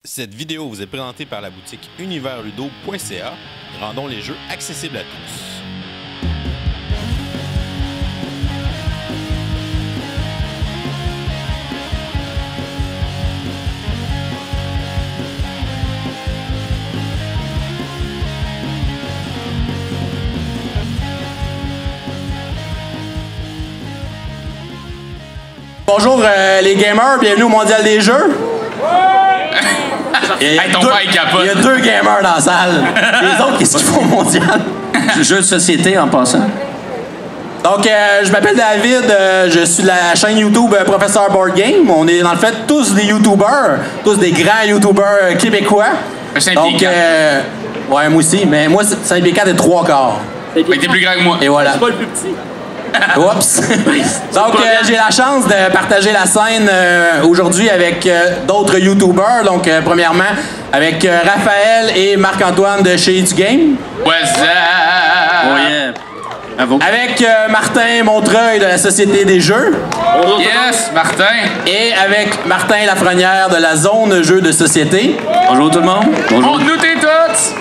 Cette vidéo vous est présentée par la boutique universludo.ca. Rendons les jeux accessibles à tous. Bonjour les gamers, bienvenue au Mondial des Jeux. Il y a deux gamers dans la salle. Les autres, qu'est-ce qu'ils font au Mondial? Jeux de société en passant. Donc, je m'appelle David, je suis de la chaîne YouTube Professeur Board Game. On est dans le fait tous des YouTubers, tous des grands YouTubers québécois. Donc, ouais, moi aussi, mais moi, Saint-Pécat est 3/4. T'es plus grand que moi. Et voilà. C'est pas le plus petit. Oups! Donc, j'ai la chance de partager la scène aujourd'hui avec d'autres YouTubers. Donc, premièrement, avec Raphaël et Marc-Antoine de chez Edu Game. What's up? Oh yeah. Bravo. Avec Martin Montreuil de la Société des Jeux. Yes, Martin. Et avec Martin Lafrenière de la Zone Jeux de Société. Bonjour tout le monde. Bonjour. Montre-nous tes toutes.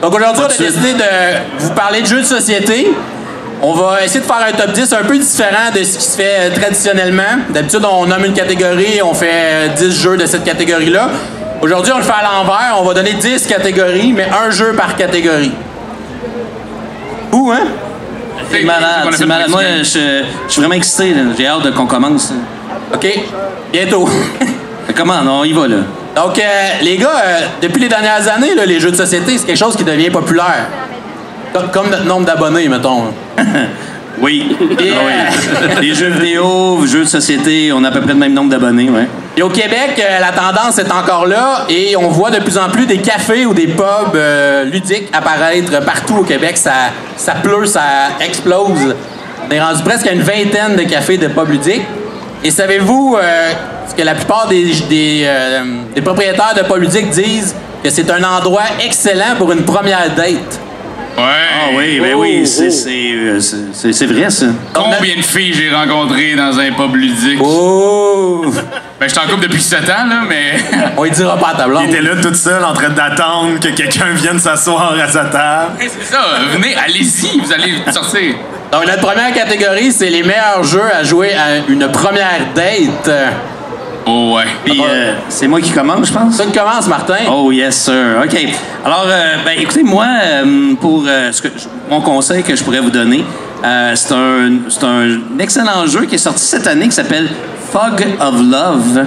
Donc, aujourd'hui, on a décidé de vous parler de jeux de société. On va essayer de faire un top 10 un peu différent de ce qui se fait traditionnellement. D'habitude, on nomme une catégorie, on fait 10 jeux de cette catégorie-là. Aujourd'hui, on le fait à l'envers. On va donner 10 catégories, mais un jeu par catégorie. Ouh, hein? C'est malade, c'est malade. Moi, je suis vraiment excité. Là. J'ai hâte qu'on commence. OK. Bientôt. Comment? On y va, là. Donc, les gars, depuis les dernières années, là, les jeux de société, c'est quelque chose qui devient populaire. Comme notre nombre d'abonnés, mettons. Oui. Yeah. Les jeux vidéo, jeux de société, on a à peu près le même nombre d'abonnés, ouais. Et au Québec, la tendance est encore là et on voit de plus en plus des cafés ou des pubs ludiques apparaître partout au Québec. Ça pleut, ça explose. On est rendu presque à une vingtaine de cafés de pubs ludiques. Et savez-vous que la plupart des propriétaires de pubs ludiques disent que c'est un endroit excellent pour une première date? Ouais. Ah oui, ben oui, c'est vrai, ça. Combien de filles j'ai rencontrées dans un pub ludique? Oh! Ben, je suis en couple depuis 7 ans, là, mais... On y dira pas à ta blonde. Il était là toute seule en train d'attendre que quelqu'un vienne s'asseoir à sa table. C'est ça, venez, allez-y, vous allez sortir. Donc, notre première catégorie, c'est les meilleurs jeux à jouer à une première date. Oh, ouais. Puis, c'est moi qui commence, je pense. Ça commence, Martin. Oh, yes, sir. OK. Alors, ben, écoutez, moi, pour mon conseil que je pourrais vous donner, c'est un excellent jeu qui est sorti cette année qui s'appelle Fog of Love.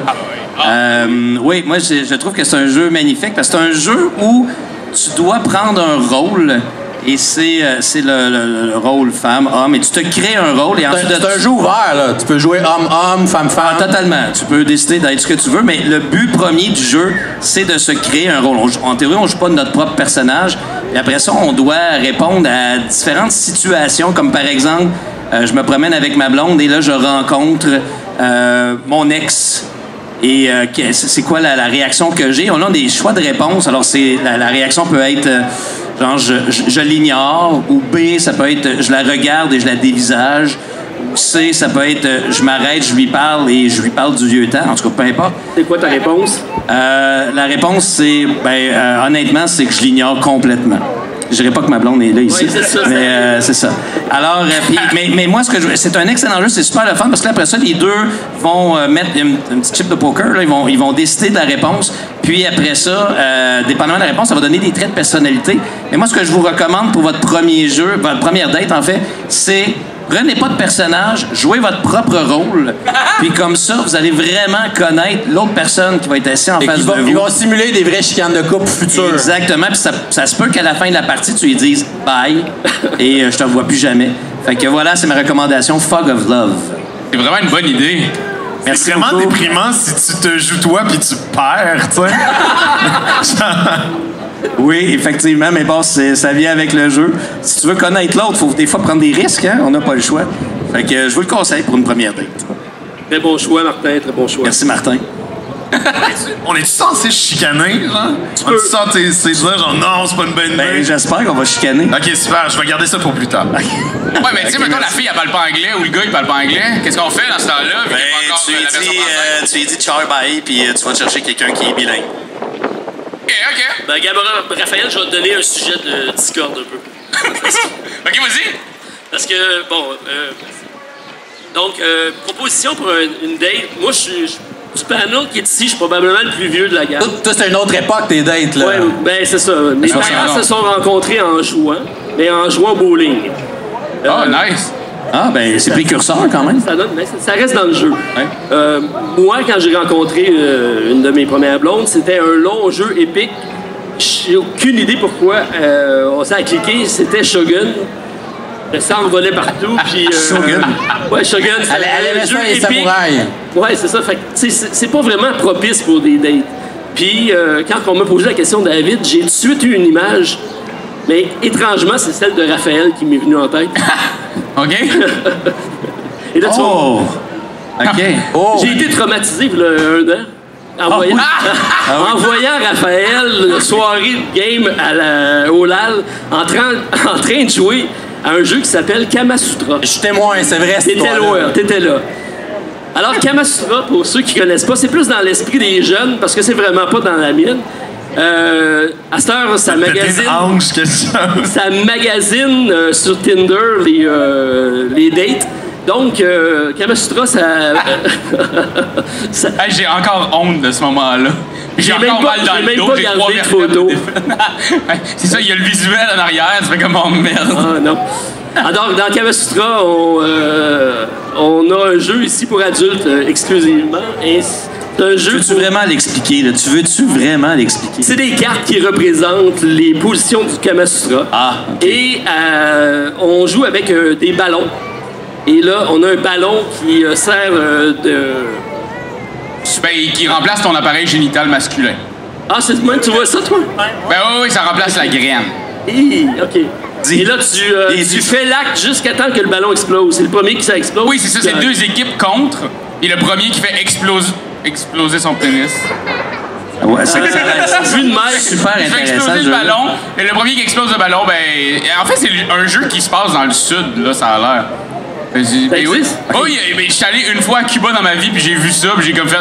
Oui, moi, je trouve que c'est un jeu magnifique parce que c'est un jeu où tu dois prendre un rôle. Et c'est le rôle femme-homme. Et tu te crées un rôle. C'est un jeu ouvert, là. Tu peux jouer homme-homme, femme-femme. Ah, totalement. Tu peux décider d'être ce que tu veux, mais le but premier du jeu, c'est de se créer un rôle. En théorie, on joue pas notre propre personnage. Et après ça, on doit répondre à différentes situations, comme par exemple, je me promène avec ma blonde et là, je rencontre mon ex. Et c'est quoi la réaction que j'ai? On a des choix de réponse. Alors, la réaction peut être... genre, je l'ignore. Ou B, ça peut être je la regarde et je la dévisage. Ou C, ça peut être je m'arrête, je lui parle et je lui parle du vieux temps. En tout cas, peu importe. C'est quoi ta réponse? La réponse, c'est, honnêtement, c'est que je l'ignore complètement. Je dirais pas que ma blonde est là ici, oui, c'est ça, mais c'est ça. Alors, mais moi, c'est un excellent jeu, c'est super le fun parce que là, après ça, les deux vont mettre une petite chip de poker, là, ils vont décider de la réponse. Puis après ça, dépendamment de la réponse, ça va donner des traits de personnalité. Mais moi, ce que je vous recommande pour votre premier jeu, votre première date, en fait, c'est prenez pas de personnage, jouez votre propre rôle. Puis comme ça, vous allez vraiment connaître l'autre personne qui va être assise en face de vous. Ils vont simuler des vraies chicanes de couple futures. Exactement. Puis ça se peut qu'à la fin de la partie, tu lui dises « bye » et je te revois plus jamais. Fait que voilà, c'est ma recommandation, Fog of Love. C'est vraiment une bonne idée. Merci C'est vraiment beaucoup. déprimant si tu te joues toi puis tu perds, tu sais. Oui, effectivement, mais bon, ça vient avec le jeu. Si tu veux connaître l'autre, il faut des fois prendre des risques, hein? On n'a pas le choix. Fait que je vous le conseille pour une première date. Très bon choix, Martin, très bon choix. Merci, Martin. On est-tu censé chicaner, genre? On est-tu censé dire, genre, non, c'est pas une bonne Ben, idée? j'espère qu'on va chicaner. Ok, super, je vais garder ça pour plus tard. Ouais, mais tu sais, mettons, la fille, elle parle pas anglais ou le gars, il parle pas anglais. Qu'est-ce qu'on fait dans ce temps-là? vu qu'il y a pas encore tu la lui version dis, française? tu lui dis ciao, bye, puis tu vas te chercher quelqu'un qui est bilingue. OK. Ben, Raphaël, je vais te donner un sujet de Discord un peu. OK, vas-y. Parce que, bon, donc, proposition pour une date. Moi, je suis du panel qui est ici, je suis probablement le plus vieux de la gamme. Toi, c'est une autre époque, tes dates, là. Ouais, ben c'est ça. Mes parents se sont rencontrés en jouant, mais en jouant au bowling. Oh, nice. Ah, ben, c'est précurseur quand même. Ça donne, mais ça reste dans le jeu. Moi, quand j'ai rencontré une de mes premières blondes, c'était un long jeu épique. J'ai aucune idée pourquoi on s'est cliqué. C'était Shogun. Le sang volait partout. Puis, Shogun. Ouais, Shogun. Elle aimait ça, les samouraïs. Ouais, c'est ça. Fait que, tu sais, c'est pas vraiment propice pour des dates. Puis, quand on m'a posé la question, David, j'ai tout de suite eu une image. Mais étrangement, c'est celle de Raphaël qui m'est venue en tête. OK? Et là, tu vois, Oh! OK. Oh! j'ai été traumatisé il y a 1 an. En voyant Raphaël, soirée de game au LAL, en train de jouer à un jeu qui s'appelle Kamasutra. Je suis témoin, c'est vrai, cette T'étais histoire-là. là, t'étais là. Alors, Kamasutra, pour ceux qui connaissent pas, c'est plus dans l'esprit des jeunes, parce que c'est vraiment pas dans la mienne. À cette heure, ça magazine... ange, quelque chose. Ça magazine sur Tinder les dates. Donc, Kamasutra, ça... ça Hey, j'ai encore honte de ce moment-là. J'ai même encore pas- mal dans j'ai le même dos. pas J'ai gardé 3 de photo. C'est ça, il y a le visuel en arrière. Tu fais comme oh merde. Ah, non. Alors, dans Kamasutra, on a un jeu ici pour adultes exclusivement. Et c'est un jeu... Veux-tu vraiment l'expliquer, là? Veux-tu vraiment l'expliquer? C'est des cartes qui représentent les positions du Kamasutra. Ah, Et on joue avec des ballons. Et là, on a un ballon qui sert de... Ben, qui remplace ton appareil génital masculin. Ah, c'est même, tu vois ça, toi? Ben oui, ça remplace la graine. OK. Et là, tu fais l'acte jusqu'à temps que le ballon explose. C'est le premier qui ça explose. Oui, c'est ça, c'est 2 équipes contre. Et le premier qui fait exploser son pénis. Ouais, ça reste Vu de même. super Il fait intéressant. exploser ce le jeu-là. ballon. Et le premier qui explose le ballon, ben. En fait, c'est un jeu qui se passe dans le sud, là, ça a l'air. Ben, oui, existe? oui, mais je suis allé une fois à Cuba dans ma vie, puis j'ai vu ça, puis j'ai comme fait,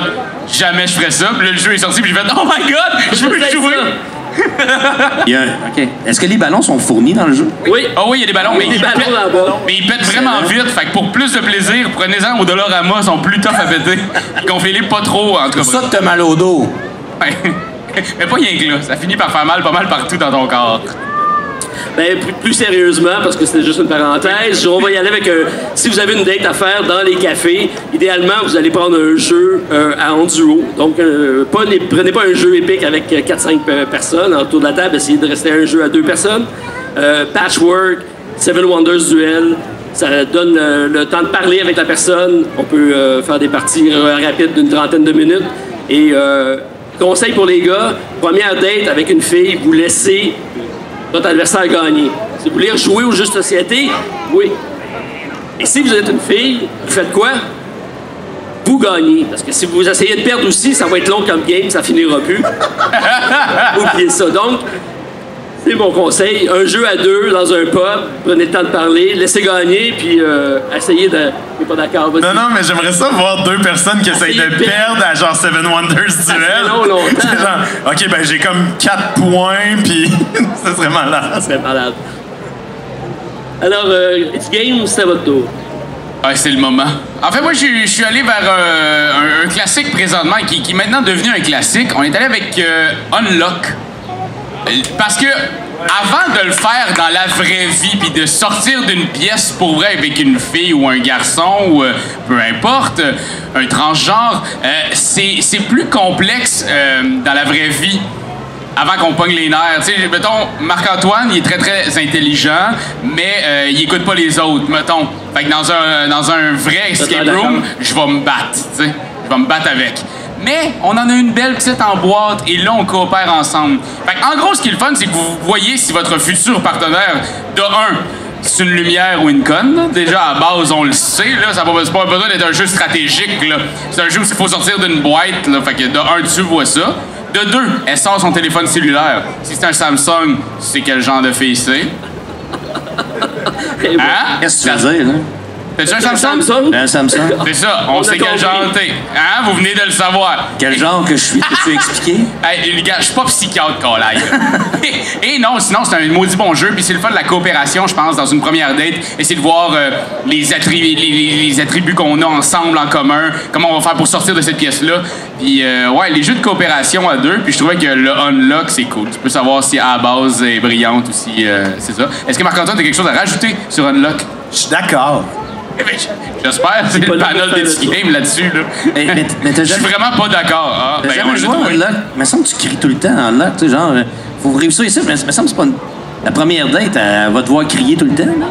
jamais je ferais ça. Puis là, le jeu est sorti, puis j'ai fait, oh my god, je veux Fais jouer. ça. OK. Est-ce que les ballons sont fournis dans le jeu? Oui. Ah oui, il y a des ballons, mais Des ils ballons pètent, là-bas. mais ils pètent vraiment vite. Fait que pour plus de plaisir, prenez-en au Dollarama, ils sont plus tough à péter. Gonflez-les pas trop, en tout cas. C'est ça que t'as mal au dos. Ouais. Mais pas rien que là, ça finit par faire mal pas mal partout dans ton corps. Ben, plus sérieusement, parce que c'était juste une parenthèse, on va y aller avec si vous avez une date à faire dans les cafés, idéalement, vous allez prendre un jeu en duo. Donc, prenez pas un jeu épique avec 4-5 personnes autour de la table, essayez de rester à un jeu à 2 personnes. Patchwork, Seven Wonders Duel, ça donne le temps de parler avec la personne. On peut faire des parties rapides d'une 30aine de minutes. Et conseil pour les gars, première date avec une fille, vous laissez votre adversaire gagner. Si vous voulez jouer au jeu de société, oui. Et si vous êtes une fille, vous faites quoi? Vous gagnez. Parce que si vous essayez de perdre aussi, ça va être long comme game, ça finira plus. Oubliez ça. Donc, c'est mon conseil. Un jeu à 2 dans un pub, prenez le temps de parler, laissez gagner, puis essayez de... Je suis pas d'accord, vas-y. Non, mais j'aimerais ça voir 2 personnes qui essayent de perdre à genre Seven Wonders Duel. longtemps. C'est genre, OK, ben j'ai comme 4 points, puis ça serait malade. Ça serait malade. Alors, It's Game, c'est à votre tour. Ouais, c'est le moment. En fait, moi, je suis allé vers un classique présentement qui est maintenant devenu un classique. On est allé avec Unlock. Parce que avant de le faire dans la vraie vie, puis de sortir d'une pièce pour vrai avec une fille ou un garçon, ou peu importe, un transgenre, c'est plus complexe dans la vraie vie. Avant qu'on pogne les nerfs. Tu sais, mettons, Marc-Antoine, il est très, très intelligent, mais il écoute pas les autres, mettons. Fait que dans un vrai escape room, je vais me battre, tu sais. Je vais me battre avec. Mais on en a une belle petite en boîte et là, on coopère ensemble. Fait que, en gros, ce qui est le fun, c'est que vous voyez si votre futur partenaire, de un, c'est une lumière ou une conne. Là. Déjà, à base, on le sait. Là, ça n'a pas besoin d'être un jeu stratégique. Là. C'est un jeu où il faut sortir d'une boîte. Là. Fait que de un, tu vois ça. De deux, elle sort son téléphone cellulaire. Si c'est un Samsung, tu sais quel genre de fille c'est. Hein? Qu'est-ce que tu veux dire, là? T'as-tu un Samsung? Un Samsung. C'est ça, on sait quel genre t'es. Hein? Vous venez de le savoir. Quel genre que je suis, peux-tu expliquer? Hey, les gars, je suis pas psychiatre, Colaille. Et non, sinon, c'est un maudit bon jeu. Puis c'est le fun de la coopération, je pense, dans une première date. Essayer de voir les attributs qu'on a ensemble, en commun. Comment on va faire pour sortir de cette pièce-là. Puis, ouais, les jeux de coopération à deux. Puis je trouvais que le Unlock, c'est cool. Tu peux savoir si à la base est brillante ou si c'est ça. Est-ce que Marc-Antoine, t'as quelque chose à rajouter sur Unlock? Je suis d'accord. J'espère, c'est le panel de game là-dessus. Là. Mais t'as Je suis vraiment pas d'accord. Ah, T'as ben, jamais joué à Unlock? Il me semble que tu cries tout le temps en Unlock. Tu sais, genre, faut réussir ici. Mais il me semble que c'est pas la première date, elle va te voir crier tout le temps, non?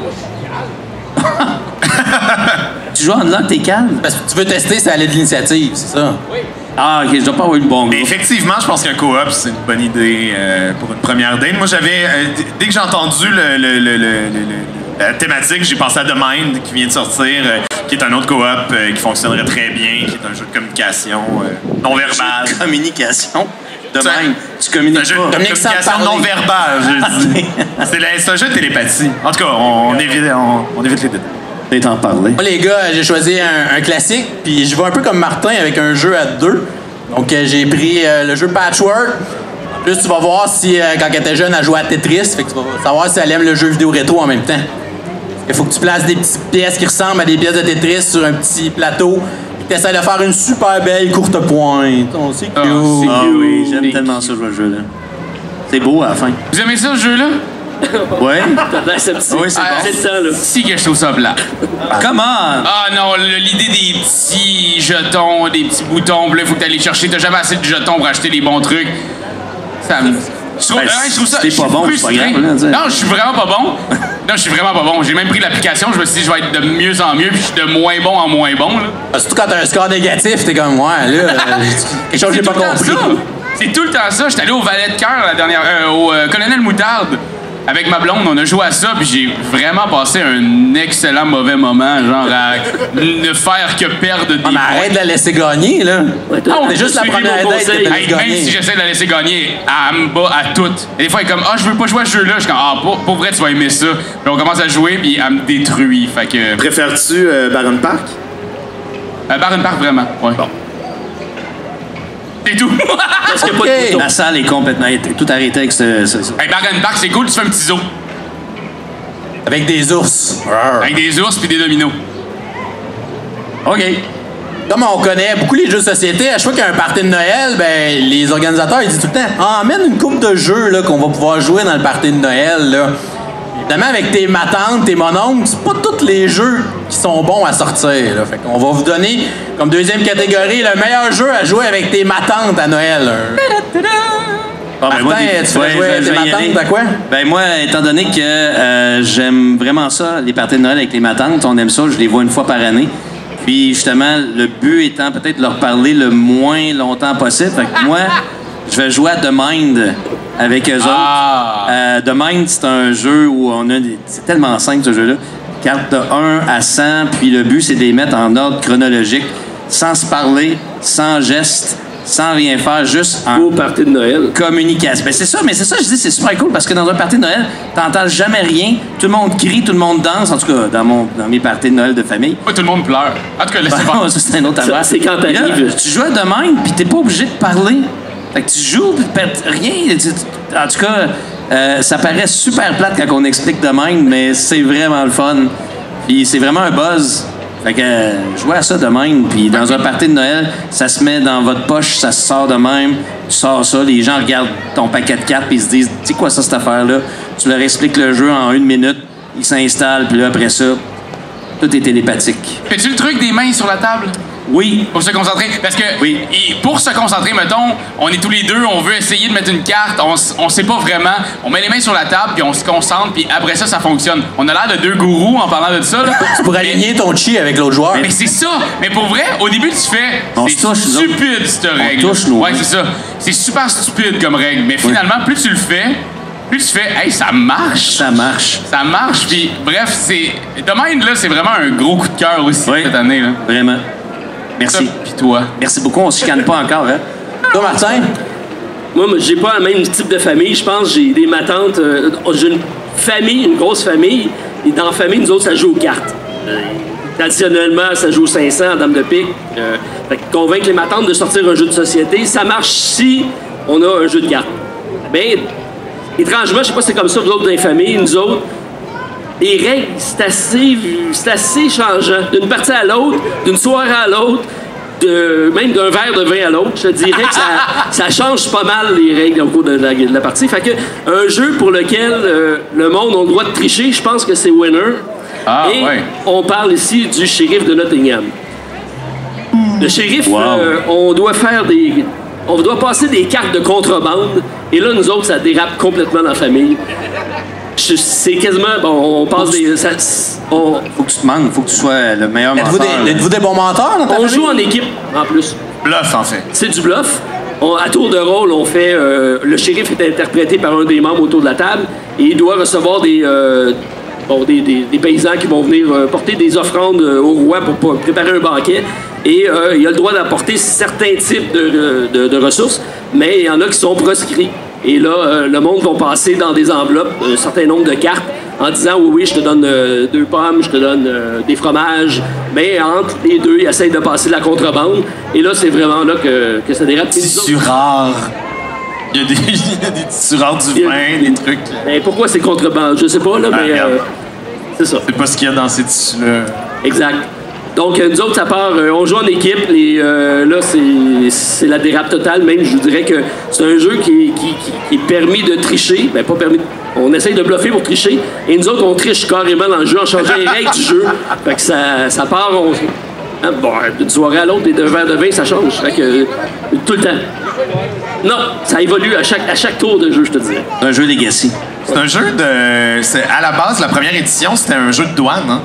Tu joues à Unlock, t'es calme? Parce que tu veux tester si elle a de l'initiative, c'est ça? Oui. Ah, OK, je dois pas avoir eu le bon Mais goût. effectivement, je pense qu'un co-op, c'est une bonne idée pour une première date. Moi, j'avais... dès que j'ai entendu la thématique, j'ai pensé à The Mind, qui vient de sortir, qui est un autre co-op qui fonctionnerait très bien, qui est un jeu de communication non-verbale. Communication? De Ça- même. Tu C'est communiques un jeu de pas. Communique sans communication parler. non-verbale, je dis. C'est un jeu de télépathie. En tout cas, on évite les détails. Peut-être en parler. Moi, les gars, j'ai choisi un classique, puis je vais un peu comme Martin avec un jeu à deux. Donc, j'ai pris le jeu Patchwork. En plus, tu vas voir si, quand elle était jeune, elle jouait à Tetris. Fait que tu vas savoir si elle aime le jeu vidéo rétro en même temps. Il faut que tu places des petites pièces qui ressemblent à des pièces de Tetris sur un petit plateau. Puis tu essaies de faire une super belle courte pointe. Oh, c'est cute. Ah, c'est Ah cute. oui, j'aime tellement ça, jouer au jeu, là. C'est beau à la fin. Vous aimez ça, ce jeu-là? Ouais? T'as l'air sceptique. Oui, c'est bon. C'est le temps, là. Si que je trouve ça plat. Comment? Ah non, l'idée des petits jetons, des petits boutons, puis là, il faut que tu ailles chercher. T'as jamais assez de jetons pour acheter les bons trucs. Ça me... Je trouve, Ben, je trouve ça... si t'es je suis pas bon, c'est pas frustré. grave, là, dire. Non, je suis vraiment pas bon. Non, je suis vraiment pas bon. J'ai même pris l'application, je me suis dit, je vais être de mieux en mieux, puis je suis de moins bon en moins bon, là. Ah, surtout quand t'as un score négatif, t'es comme, ouais, là, quelque chose que j'ai pas tout le temps compris. ça. C'est tout le temps ça. J'étais allé au Valet de Cœur la dernière, au Colonel Moutarde. Avec ma blonde, on a joué à ça, puis j'ai vraiment passé un excellent mauvais moment, genre à ne faire que perdre des Ah, mais arrête de la laisser gagner, là. Ouais, C'est juste la suivi première mon date que conseil. t'as Hey, gagné. même si j'essaie de la laisser gagner, elle me bat à toutes. Et des fois, elle est comme, ah, je veux pas jouer à ce jeu-là. Je suis comme, ah, pour vrai, tu vas aimer ça. Puis on commence à jouer, puis elle me détruit. Fait que. Préfères-tu Baron Park? Baron Park, vraiment. Ouais. Bon. C'est tout. Parce qu'il n'y a pas de Ok. bouton. La salle est complètement tout arrêtée avec ce. Hey, Baron Park, c'est cool, tu fais un petit zoo. Avec des ours. Avec des ours puis des dominos. OK. Comme on connaît beaucoup les jeux de société, à chaque fois qu'il y a un party de Noël, ben les organisateurs ils disent tout le temps emmène une coupe de jeux là, qu'on va pouvoir jouer dans le party de Noël. Là. Évidemment, avec tes matantes, tes mononcles, c'est pas tous les jeux qui sont bons à sortir. Là. Fait qu'on va vous donner comme deuxième catégorie le meilleur jeu à jouer avec tes matantes à Noël. Ah, ben, Martin, tu vas jouer avec tes je vais y matantes aller. à quoi? Ben moi, étant donné que j'aime vraiment ça, les parties de Noël avec les matantes, on aime ça, je les vois une fois par année. Puis justement, le but étant peut-être de leur parler le moins longtemps possible. Fait que moi, je vais jouer à The Mind avec eux autres. The Mind, c'est un jeu où on a c'est tellement simple ce jeu-là. Carte de 1 à 100, puis le but c'est de les mettre en ordre chronologique, sans se parler, sans geste, sans rien faire, juste en Au party de Noël. communication. Ben c'est ça, mais c'est ça, je dis, c'est super cool parce que dans un party de Noël, t'entends jamais rien, tout le monde crie, tout le monde danse, en tout cas dans mes parties de Noël de famille. Pas tout le monde pleure. En tout cas, laissez Ben, faire. ça, c'est un autre Ça, affaire. c'est quand Puis là, t'arrives. tu joues à de même, puis t'es pas obligé de parler. Fait que tu joues, puis rien. En tout cas, ça paraît super plate quand on explique de même, mais c'est vraiment le fun. Puis c'est vraiment un buzz. Fait que jouez à ça de même, puis dans un party de Noël, ça se met dans votre poche, ça se sort de même, tu sors ça, les gens regardent ton paquet de cartes, puis ils se disent, tu sais quoi ça, cette affaire-là? Tu leur expliques le jeu en 1 minute, ils s'installent, puis là, après ça, tout est télépathique. Fais-tu le truc des mains sur la table? Oui, Pour se concentrer. Parce que Oui. pour se concentrer, mettons, on est tous les deux, on veut essayer de mettre une carte, on sait pas vraiment. On met les mains sur la table, puis on se concentre, puis après ça, ça fonctionne. On a l'air de deux gourous en parlant de ça. Là. Pour aligner ton chi avec l'autre joueur. Mais c'est ça! Mais pour vrai, au début, tu fais. On C'est se touche, nous autres. stupide, cette On règle. touche nos Ouais, mains. c'est ça. C'est super stupide comme règle. Mais finalement, plus tu le fais, Puis tu fais, hey, ça marche. Ça marche. Ça marche. Puis bref, c'est. The Mind, là, c'est vraiment un gros coup de cœur aussi Oui. cette année. Là. Vraiment. Merci. Puis toi. Merci beaucoup. On se chicane pas encore, hein? Toi, Martin? Moi, j'ai pas le même type de famille. Je pense que j'ai des matantes. J'ai une famille, une grosse famille. Et dans la famille, nous autres, ça joue aux cartes. Traditionnellement, ça joue au 500 en dame de pique. Fait que convaincre les matantes de sortir un jeu de société, ça marche si on a un jeu de cartes. Ben, étrangement, je sais pas si c'est comme ça, vous autres, dans les familles, nous autres, les règles, c'est assez changeant. D'une partie à l'autre, d'une soirée à l'autre, même d'un verre de vin à l'autre, je te dirais que ça change pas mal les règles au cours de la partie. Fait que un jeu pour lequel le monde a le droit de tricher, je pense que c'est Winner. Ah, Et ouais. on parle ici du shérif de Nottingham. Le shérif, Wow. on doit passer des cartes de contrebande. Et là, nous autres, ça dérape complètement dans la famille. C'est quasiment... Bon, on passe des... Faut que tu te demandes, faut que tu sois le meilleur menteur. Êtes-vous des bons menteurs dans ta On famille? joue en équipe, en plus. Bluff, en fait. C'est du bluff. À tour de rôle, on fait... le shérif est interprété par un des membres autour de la table et il doit recevoir des paysans qui vont venir porter des offrandes au roi pour préparer un banquet. Et il a le droit d'apporter certains types de ressources, mais il y en a qui sont proscrits. Et là, le monde va passer dans des enveloppes un certain nombre de cartes en disant « Oui, je te donne 2 pommes, je te donne des fromages. » Mais entre les deux, ils essayent de passer la contrebande. Et là, c'est vraiment là que ça dérape. Tissu rare. Il y a des tissus rares du vin, des trucs. Mais pourquoi c'est contrebande? Je sais pas, là, mais regarde. c'est ça. C'est pas ce qu'il y a dans ces tissus-là. Exact. Donc, nous autres, ça part, on joue en équipe, et là, c'est la dérape totale. Même, je vous dirais que c'est un jeu qui est permis de tricher. Ben, pas permis. On essaye de bluffer pour tricher. Et nous autres, on triche carrément dans le jeu en changeant les règles du jeu. Fait que ça part, d'une soirée à l'autre, et d'un verre de vin, ça change. Fait que, tout le temps. Non, ça évolue à chaque tour de jeu, je te dirais. Un jeu Legacy. C'est un jeu de... À la base, la première édition, c'était un jeu de douane, hein?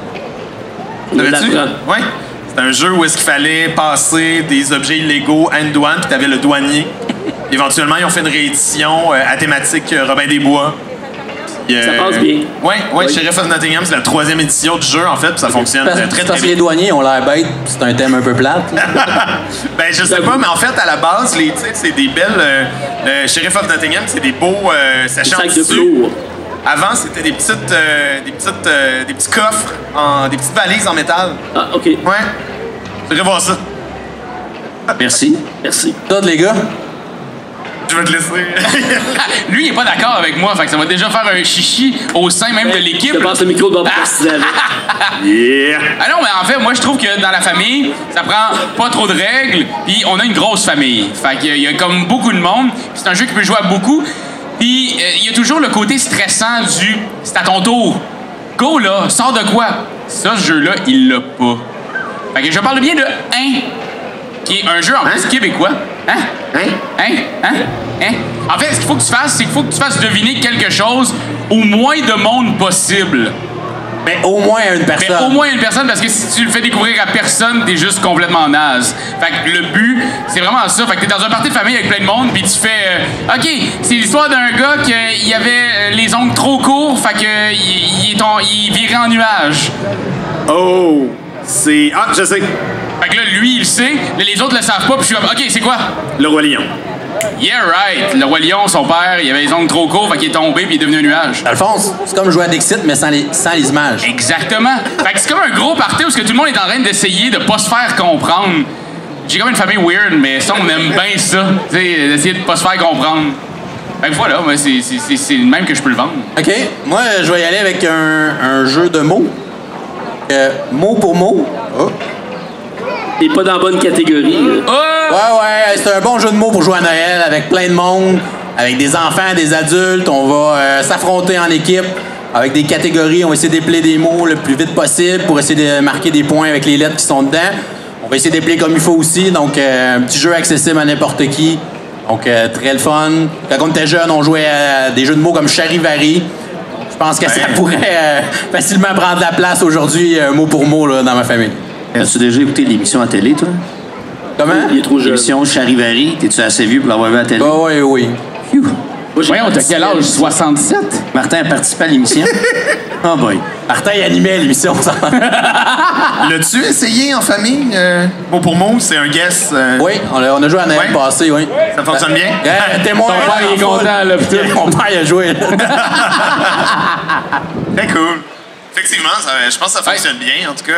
T'avais-tu? Oui. C'était un jeu où est-ce qu'il fallait passer des objets illégaux à une douane, puis t'avais le douanier. Éventuellement, ils ont fait une réédition à thématique Robin des Bois. Puis, Ça passe bien. Oui, Oui. Sheriff of Nottingham, c'est la 3e édition du jeu, en fait, puis ça fonctionne très, très Parce que bien. les douaniers ont l'air bêtes, puis c'est un thème un peu plate. Ben, je sais pas, mais en fait, à la base, tu sais, c'est des belles... Sheriff of Nottingham, c'est des beaux sachets en Sac de tissu. velours. Avant, c'était des petits coffres, des petites valises en métal. Ah, OK. Ouais. Je voudrais voir ça. Merci. Merci. D'autres, les gars? Je vais te laisser. Lui, il est pas d'accord avec moi, fait que ça va déjà faire un chichi au sein même de l'équipe. Je te passe le micro de bord pour préciser avec. Yeah! Ah non, mais en fait, moi, je trouve que dans la famille, ça prend pas trop de règles, puis on a une grosse famille. Fait qu'il y a comme beaucoup de monde, puis c'est un jeu qui peut jouer à beaucoup. Puis il y a toujours le côté stressant du « c'est à ton tour ». Go, là, sors de quoi? Ça, ce jeu-là, il l'a pas. Fait que je parle bien de 1, qui est un jeu en plus québécois. Hein? En fait, ce qu'il faut que tu fasses, c'est qu'il faut que tu fasses deviner quelque chose au moins de monde possible. Mais au moins une Mais personne. au moins une personne, parce que si tu le fais découvrir à personne, t'es juste complètement naze. Fait que le but, c'est vraiment ça. Fait que t'es dans un party de famille avec plein de monde, puis tu fais OK, c'est l'histoire d'un gars qui avait les ongles trop courts, fait que il virait en nuage. Oh! C'est... Ah, je sais. Fait que là, lui, il le sait, mais les autres le savent pas, puis je suis comme OK, c'est quoi? Le Roi Lion. Yeah, right! Le Roi Lion, son père, il avait les ongles trop courts, fait qu'il est tombé, puis il est devenu un nuage. Alphonse, c'est comme jouer à Dixit, mais sans les images. Exactement. Fait que c'est comme un gros party où ce que tout le monde est en train d'essayer de pas se faire comprendre. J'ai comme une famille weird, mais ça, on aime bien ça. Tu sais, d'essayer de pas se faire comprendre. Fait que voilà, moi, c'est le même que je peux le vendre. OK. Moi, je vais y aller avec un jeu de mots. Mot pour mot. Oh. T'es pas dans la bonne catégorie. Oh! Ouais, c'est un bon jeu de mots pour jouer à Noël avec plein de monde, avec des enfants, des adultes. On va s'affronter en équipe avec des catégories. On va essayer d'épeler des mots le plus vite possible pour essayer de marquer des points avec les lettres qui sont dedans. On va essayer d'épeler comme il faut aussi. Donc, un petit jeu accessible à n'importe qui. Donc, très le fun. Quand on était jeune, on jouait à des jeux de mots comme Charivari. Je pense que ça pourrait facilement prendre la place aujourd'hui, mot pour mot, là, dans ma famille. As-tu déjà écouté l'émission à télé, toi? Comment? Il est trop jeune. L'émission Charivari, t'es-tu assez vieux pour l'avoir vu à la télé? Oui. Phew. Voyons, t'as quel âge? 67? Martin a participé à l'émission. Oh boy. Martin, il animait l'émission. L'as-tu essayé en famille? Mot pour mot, c'est un guess. Oui, on a joué à Noël Ouais. passé, oui. Ça fonctionne bien? Témoin. Ton père, il est content, là, putain. Mon père, il a joué. Très cool. Effectivement, je pense que ça fonctionne bien, en tout cas.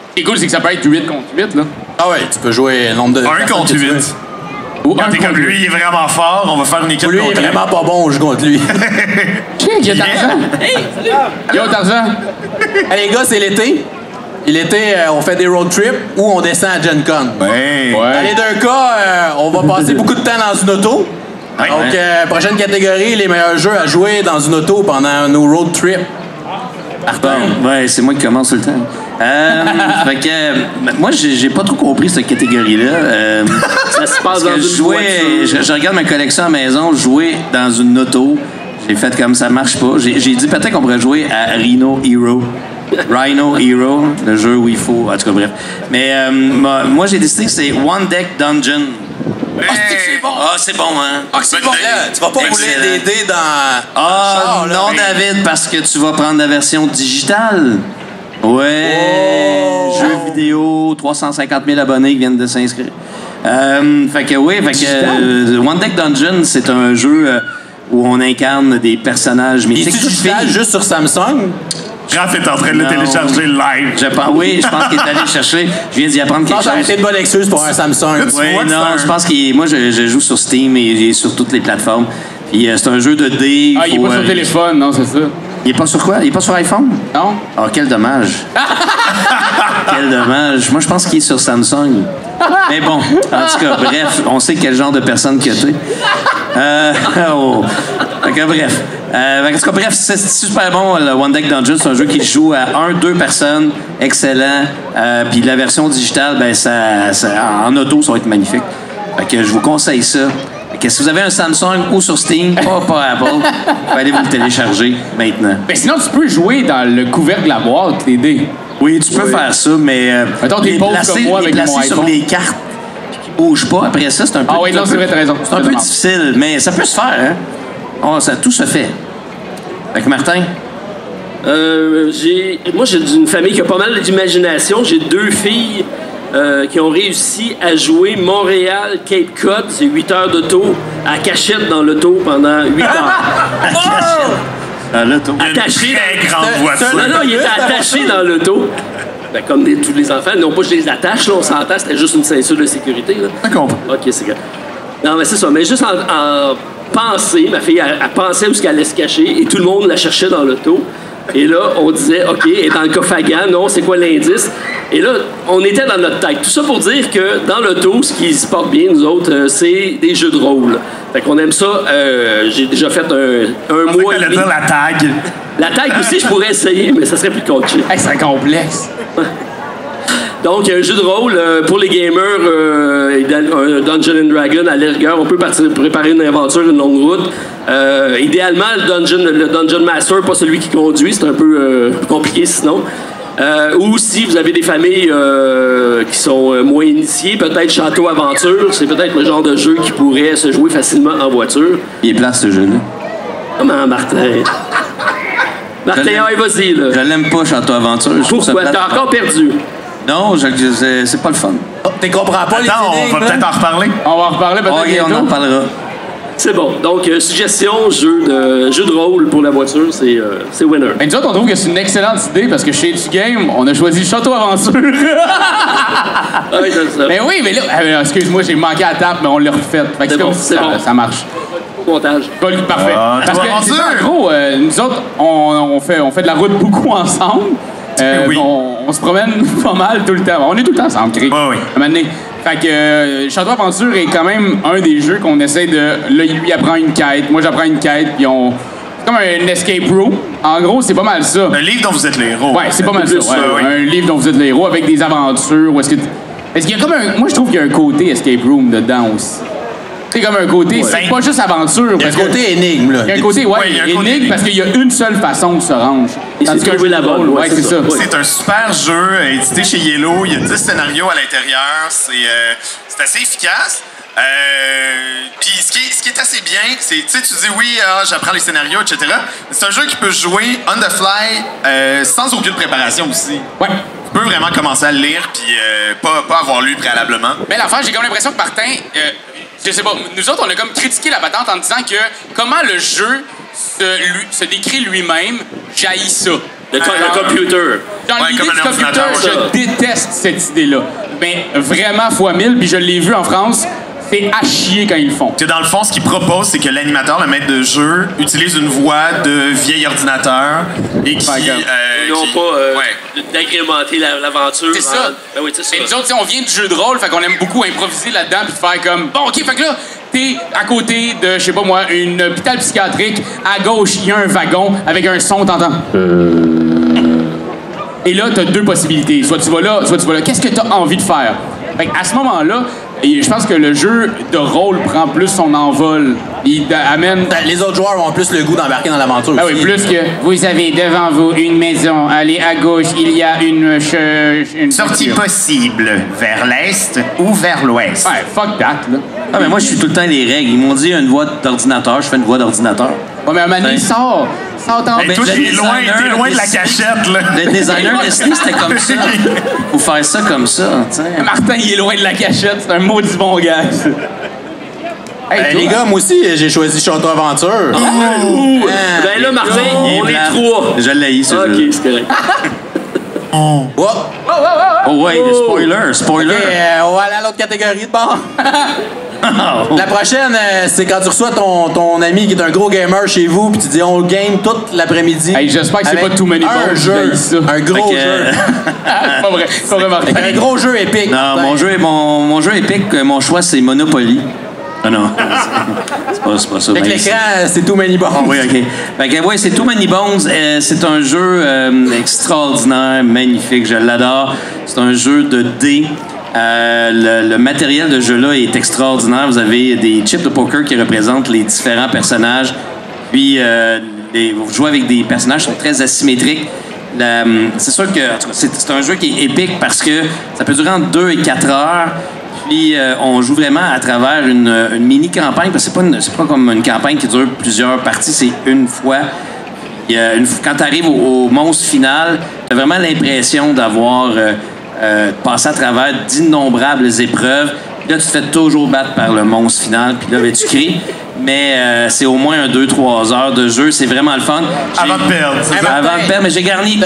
Ce qui est cool, c'est que ça peut être 8 contre 8, là. Ah ouais, tu peux jouer le nombre de. Un personnes contre que tu veux. 8. Ou Quand un t'es contre comme lui, il est vraiment fort, on va faire une équipe Lui, il est contre lui. vraiment pas bon, on joue contre lui. Il y a Tarzan. Yo, Tarzan. Hey, les gars, c'est l'été. Et l'été, on fait des road trips ou on descend à Gen Con. Ouais. Dans les deux cas, on va passer beaucoup de temps dans une auto. Ouais. Donc, prochaine catégorie, les meilleurs jeux à jouer dans une auto pendant nos road trips. Bon, ouais, c'est moi qui commence tout le temps. Fait que, moi, j'ai pas trop compris cette catégorie-là. Ça se passe Parce dans que une voiture. je regarde ma collection à la maison, jouer dans une auto. J'ai fait comme ça marche pas. J'ai dit peut-être qu'on pourrait jouer à Rhino Hero. Rhino Hero, le jeu où il faut. En tout cas, bref. Mais moi, j'ai décidé que c'est One Deck Dungeon. Hey. Ah, c'est bon, hein? Ah, c'est bon, là, tu vas pas rouler Excellent. des dés dans. Ah, char, là. non, David, parce que tu vas prendre la version digitale. Ouais. Jeux vidéo, 350 000 abonnés qui viennent de s'inscrire. Fait que oui, One Deck Dungeon, c'est un jeu où on incarne des personnages Il est mythiques. digital juste sur Samsung? Raph est en train de le Non. télécharger live. Je pense qu'il est allé chercher. Je viens d'y apprendre Je pense quelque que ça aurait chose. été une bonne excuse pour un Samsung. Tu Oui, vois que non, c'est un- je pense qu'il. Moi, je joue sur Steam et il est sur toutes les plateformes. Puis c'est un jeu de dés. Ah, il est faut, pas sur le téléphone, non, c'est ça. Il est pas sur quoi? Il est pas sur iPhone? Non? Oh, quel dommage. Quel dommage. Moi, je pense qu'il est sur Samsung. Mais bon, en tout cas, bref, on sait quel genre de personne que t'es. Oh. Fait que, bref. En tout cas, bref, c'est super bon, le One Deck Dungeon. C'est un jeu qui se joue à 1-2 personnes. Excellent. Puis la version digitale, ben, en auto, ça va être magnifique. Fait que je vous conseille ça. Fait que si vous avez un Samsung ou sur Steam, pas Apple, vous allez vous le télécharger maintenant. Mais sinon, tu peux jouer dans le couvercle de la boîte, les dés. Oui, tu peux faire ça, mais Mettons, t'es les pauvre placer, comme moi les avec placer mon sur iPhone. les cartes qui bougent pas, après ça, c'est un peu... Ah oui, non, c'est vrai, t'as raison. C'est un peu difficile, mais ça peut se faire, hein? Oh, tout se fait. Fait que Martin, Moi, j'ai une famille qui a pas mal d'imagination. J'ai 2 filles qui ont réussi à jouer Montréal-Cape Cod. C'est 8 heures d'auto à cachette dans l'auto pendant 8 heures. l'auto. Attaché Très dans... grande voiture. Non, il était attaché dans l'auto. Ben, comme tous les enfants. Non pas je les attache, là, on s'entend. C'était juste une ceinture de sécurité. Là. Je comprends. OK, c'est grave. Non, mais c'est ça. Mais juste en pensée, ma fille, elle pensait où elle allait se cacher et tout le monde la cherchait dans l'auto. Et là, on disait, OK, elle est dans le coffre à gants. Non, c'est quoi l'indice? Et là, on était dans notre tête. Tout ça pour dire que dans l'auto, ce qui se porte bien, nous autres, c'est des jeux de rôle. Fait qu'on aime ça. J'ai déjà fait un mois et Elle demi. dire la tag. La tag aussi, je pourrais essayer, mais ça serait plus coaché. Hey, c'est complexe. Donc, un jeu de rôle pour les gamers, un Dungeon and Dragon, à la rigueur, on peut préparer une aventure, une longue route. Idéalement, le Dungeon Master, pas celui qui conduit, c'est un peu compliqué sinon. Ou si vous avez des familles qui sont moins initiées, peut-être Château Aventure, c'est peut-être le genre de jeu qui pourrait se jouer facilement en voiture. Il est place, ce jeu-là. Comment, Martin? Martin, Je l'aime. allez, vas-y, là. Je l'aime pas, Château Aventure. Je trouve ça Pourquoi? plate. T'as encore perdu. Non, c'est pas le fun. Oh, tu comprends pas les Attends, on énigmes, va là? peut-être en reparler. On va en reparler peut-être OK, on en bientôt. reparlera. C'est bon. Donc, suggestion, jeu de rôle pour la voiture, c'est winner. Mais nous autres, on trouve que c'est une excellente idée parce que chez Du Game, on a choisi Château Aventure. Ah oui, c'est ça. Mais oui, mais là, excuse-moi, j'ai manqué à la table, mais on l'a refait. Fait que C'est c'est bon, comme c'est ça, bon. ça marche. Montage. Parfait. Ah, Parce que, Château c'est ça, Aventure. en gros, nous autres, on fait de la route beaucoup ensemble. Oui. On se promène pas mal tout le temps. On est tout le temps ensemble, Cric. Oui, oui. À un moment donné. Fait que Château Aventure est quand même un des jeux qu'on essaie de... Là, lui apprend une quête, moi j'apprends une quête, puis on... C'est comme un escape room. En gros, c'est pas mal ça. Un livre dont vous êtes les héros. Ouais, c'est pas mal ça. plus, Ouais, oui. Un livre dont vous êtes le héros avec des aventures. Est-ce qu'il y a comme un... Moi, je trouve qu'il y a un côté escape room dedans aussi. C'est comme un côté... C'est pas juste aventure. Il y a un parce que- côté énigme, là. il y a un côté, ouais, Ouais, il y a un côté énigme énigme. parce qu'il y a une seule façon de se rendre. Et Tandis c'est qu'un trouver jeu la de bonne, rôle, ouais, ouais, c'est c'est ça. ça. C'est un super jeu édité chez Yellow. Il y a 10 scénarios à l'intérieur. C'est assez efficace. Puis ce qui est assez bien, bien, c'est, tu sais, tu dis oui, j'apprends les scénarios, etc. C'est un jeu qui peut jouer on the fly sans aucune préparation aussi. Ouais. Tu peux vraiment commencer à le lire puis pas avoir lu préalablement. Mais l'affaire, j'ai comme l'impression que Martin, je sais pas, nous autres, on a comme critiqué la patente en disant que comment le jeu se décrit lui-même, j'haïs ça. Le computer. Dans Ouais, l'idée comme du un computer, ordinateur. je déteste cette idée-là. Mais vraiment fois 1000, puis je l'ai vu en France, c'est à chier quand ils le font. Que dans le fond, ce qu'il propose, c'est que l'animateur, le maître de jeu, utilise une voix de vieil ordinateur et qui... Non qui- pas d'agrémenter l'aventure. C'est ça. Ben oui, c'est ça. Et nous autres, tu sais, on vient du jeu de rôle, fait qu'on aime beaucoup improviser là-dedans puis faire comme bon, OK, fait que là, t'es à côté de, je sais pas moi, une hôpital psychiatrique. À gauche, il y a un wagon avec un son, t'entends? Et là, t'as deux possibilités. Soit tu vas là, soit tu vas là. Qu'est-ce que t'as envie de faire? Fait qu'à ce moment-là, et je pense que le jeu de rôle prend plus son envol. Il amène... Les autres joueurs ont plus le goût d'embarquer dans l'aventure Ah aussi. oui, plus que vous avez devant vous une maison. Allez à gauche, il y a une Sortie voiture. possible vers l'est ou vers l'ouest. Ouais, fuck that, là. Ah, mais moi, je suis tout le temps les règles. Ils m'ont dit une voix d'ordinateur, je fais une voix d'ordinateur. Ouais, mais à un moment donné, il sort. Sort en Hey, toi, le t'es loin de la designer cachette, là. Le designer Disney, c'était comme ça. Faut faire ça comme ça, tu sais. Martin, il est loin de la cachette. C'est un maudit bon gars. Hey, toi? Les gars, moi aussi, j'ai choisi Château Aventure. Ben là, Martin, on est trois. Je l'ai, ce Ok, jeu. c'est correct. Oh. Oh, ouais, spoiler. OK, on va aller à l'autre catégorie de bord. La prochaine, c'est quand tu reçois ton ami qui est un gros gamer chez vous, puis tu dis on game toute l'après-midi. Hey, j'espère que c'est avec pas Too Many un Bones, jeu, j'ai ça. un gros Fait que, jeu. C'est pas vrai. C'est pas vrai, Martin. Avec un gros jeu épique. Non, mon jeu épique, mon choix, c'est Monopoly. Ah non, c'est pas ça. Avec ben, l'écran, c'est Too Many Bones. Oui, OK. Fait que, ouais, c'est Too Many Bones. C'est un jeu extraordinaire, magnifique, je l'adore. C'est un jeu de dés. Le matériel de jeu-là est extraordinaire. Vous avez des chips de poker qui représentent les différents personnages. Puis, vous jouez avec des personnages qui sont très asymétriques. C'est sûr que en tout cas, c'est un jeu qui est épique parce que ça peut durer entre 2 et 4 heures. Puis on joue vraiment à travers une mini-campagne, parce que c'est pas comme une campagne qui dure plusieurs parties, c'est une fois. Quand tu arrives au monstre final, tu as vraiment l'impression d'avoir passé à travers d'innombrables épreuves. Puis là, tu te fais toujours battre par le monstre final, puis là, ben, tu cries. Mais c'est au moins 2-3 heures de jeu, c'est vraiment le fun. Avant de perdre, c'est ça? Avant de perdre, mais j'ai gagné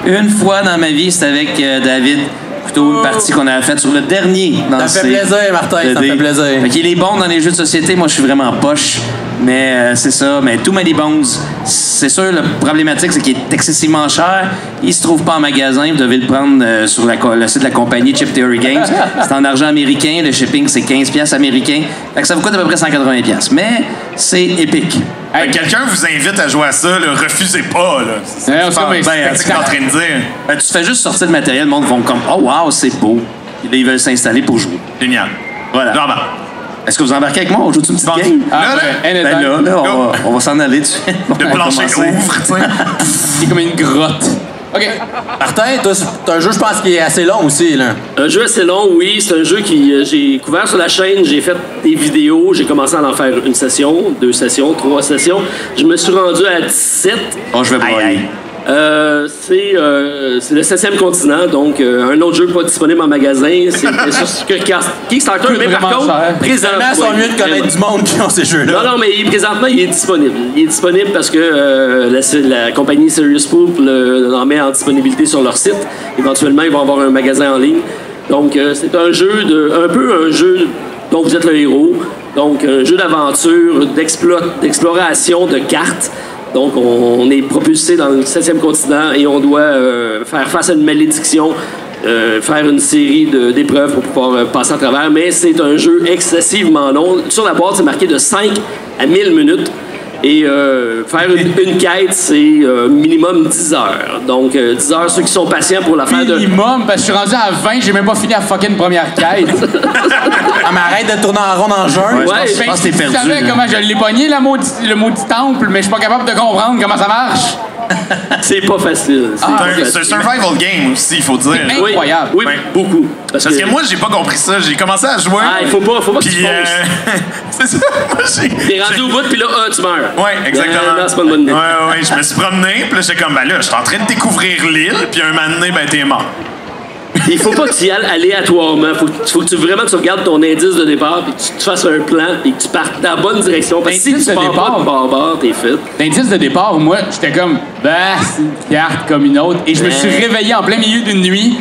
une fois dans ma vie, c'était avec David. Plutôt une partie qu'on avait faite sur le dernier. Ça fait plaisir, Martin, ça fait plaisir. Fait qu'il est bon dans les jeux de société. Moi, je suis vraiment poche. Mais c'est ça. Mais Too Many Bones, c'est sûr, la problématique, c'est qu'il est excessivement cher. Il se trouve pas en magasin. Vous devez le prendre sur le site de la compagnie Chip Theory Games. C'est en argent américain. Le shipping, c'est 15$ américains. Fait que ça vous coûte à peu près 180$. Mais c'est épique. Hey, quelqu'un vous invite à jouer à ça, là, refusez pas, là. C'est Ouais, super. mais C'est ce que t'es en train de dire. Tu fais juste sortir le matériel, le monde vont comme « Oh wow, c'est beau ». Puis là, ils veulent s'installer pour jouer. Génial. Voilà. Normal. Est-ce que vous embarquez avec moi? On joue une petite Bon. game? Ah, Là, Ben là, on va s'en aller dessus. Le plancher ouvre, tu sais. C'est comme une grotte. OK. Martin, toi, c'est un jeu, je pense, qui est assez long aussi, là. Un jeu assez long, oui. C'est un jeu que j'ai couvert sur la chaîne. J'ai fait des vidéos. J'ai commencé à en faire une session, 2 sessions, 3 sessions. Je me suis rendu à 17. Oh, je vais broyer. C'est le 7e continent, donc un autre jeu pas disponible en magasin. C'est sur Kickstarter, mais par vraiment contre, cher. présentement... Ils sont mieux de connaître du monde qui ont ces jeux-là. Non, mais présentement, il est disponible. Il est disponible parce que la compagnie Serious Poop l'en met en disponibilité sur leur site. Éventuellement, ils vont avoir un magasin en ligne. Donc, c'est un jeu un jeu dont vous êtes le héros. Donc, un jeu d'aventure, d'exploration de cartes. Donc, on est propulsé dans le 7e continent et on doit faire face à une malédiction, faire une série d'épreuves pour pouvoir passer à travers. Mais c'est un jeu excessivement long. Sur la boîte, c'est marqué de 5 à 1000 minutes. Et faire une quête, c'est minimum 10 heures. Donc, 10 heures, ceux qui sont patients pour la faire de... Minimum, parce que je suis rendu à 20, j'ai même pas fini la fucking première quête. Ah, mais arrête de tourner en rond dans le jeu. Ouais, Je pense que t'es Tu perdu. savais là. comment je l'ai pogné, le maudit temple, mais je suis pas capable de comprendre comment ça marche. C'est pas facile. C'est pas C'est un facile. survival game aussi, il faut dire. Oui, Incroyable. Oui, Ouais. beaucoup. Parce que moi, j'ai pas compris ça. J'ai commencé à jouer. Ah, il faut pas que tu Puis, fonces. c'est ça. Moi, T'es rendu au bout, puis là, tu meurs. Ouais, exactement. Non, c'est pas une bonne idée. Ouais, je me suis promené, puis là, j'étais comme, ben là, je suis en train de découvrir l'île, puis un moment donné, ben, t'es mort. Il faut pas que tu y ailles aléatoirement. Faut que tu vraiment que tu regardes ton indice de départ, puis que tu fasses un plan, puis que tu partes dans la bonne direction. Parce que si L'indice tu de pars départ. pas de bord, t'es fait. L'indice de départ, moi, j'étais comme, bah, c'est une carte comme une autre. Et je me suis réveillé en plein milieu d'une nuit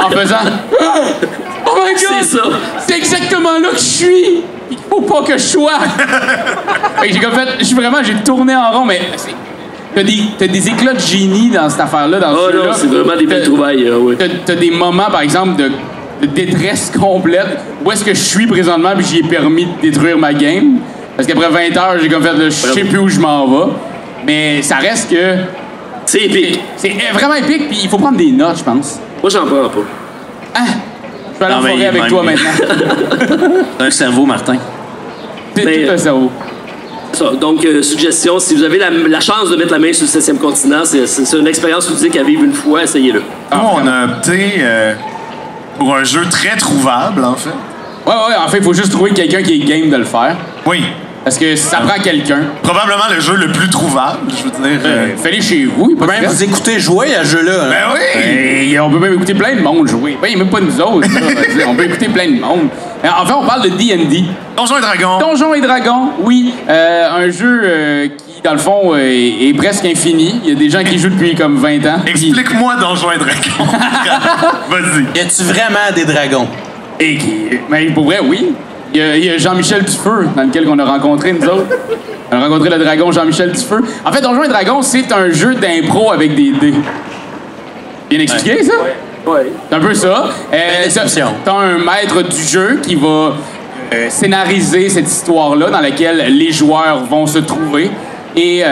en faisant, oh my god! C'est ça. C'est exactement là que je suis! Il faut pas que je sois! Fait que j'ai comme fait, j'ai tourné en rond, mais t'as des éclats de génie dans cette affaire-là, dans Oh ce jeu-là. non, c'est vraiment des belles trouvailles, oui. T'as des moments, par exemple, de détresse complète. Où est-ce que je suis présentement, puis j'y ai permis de détruire ma game. Parce qu'après 20 heures, j'ai comme fait, là, je sais plus où je m'en vais. Mais ça reste que... C'est épique. C'est vraiment épique, puis il faut prendre des notes, je pense. Moi, j'en prends pas. Je vais aller en Non, mais forêt avec même- toi maintenant. T'as un cerveau, Martin. C'est Mais- tout un cerveau. Ça, donc, suggestion, si vous avez la chance de mettre la main sur le 7e continent, c'est une expérience ludique à vivre une fois, essayez-le. Nous, on a opté pour un jeu très trouvable, en fait. Ouais, en fait, il faut juste trouver quelqu'un qui est game de le faire. Oui. Parce que ça prend quelqu'un. Probablement le jeu le plus trouvable, je veux dire. Fallait chez vous, il y a pas de Même stress. vous écoutez jouer à ce jeu-là. hein. Ben oui! Et on peut même écouter plein de monde jouer. Ben, même pas nous autres. là. On peut écouter plein de monde. En fait, on parle de D&D. Donjons et Dragons. Donjons et Dragons, oui. Un jeu qui, dans le fond, est presque infini. Il y a des gens qui jouent depuis comme 20 ans. Explique-moi Donjons et Dragons. Vas-y. Y a-tu vraiment des dragons? Et qui... Mais pour vrai, oui. Il y a Jean-Michel Dufeu, dans lequel on a rencontré, nous autres. On a rencontré le dragon Jean-Michel Dufeu. En fait, Donjons et Dragons, c'est un jeu d'impro avec des dés. Bien expliqué, ça? Ouais. C'est un peu ça. description. T'as un maître du jeu qui va scénariser cette histoire-là dans laquelle les joueurs vont se trouver et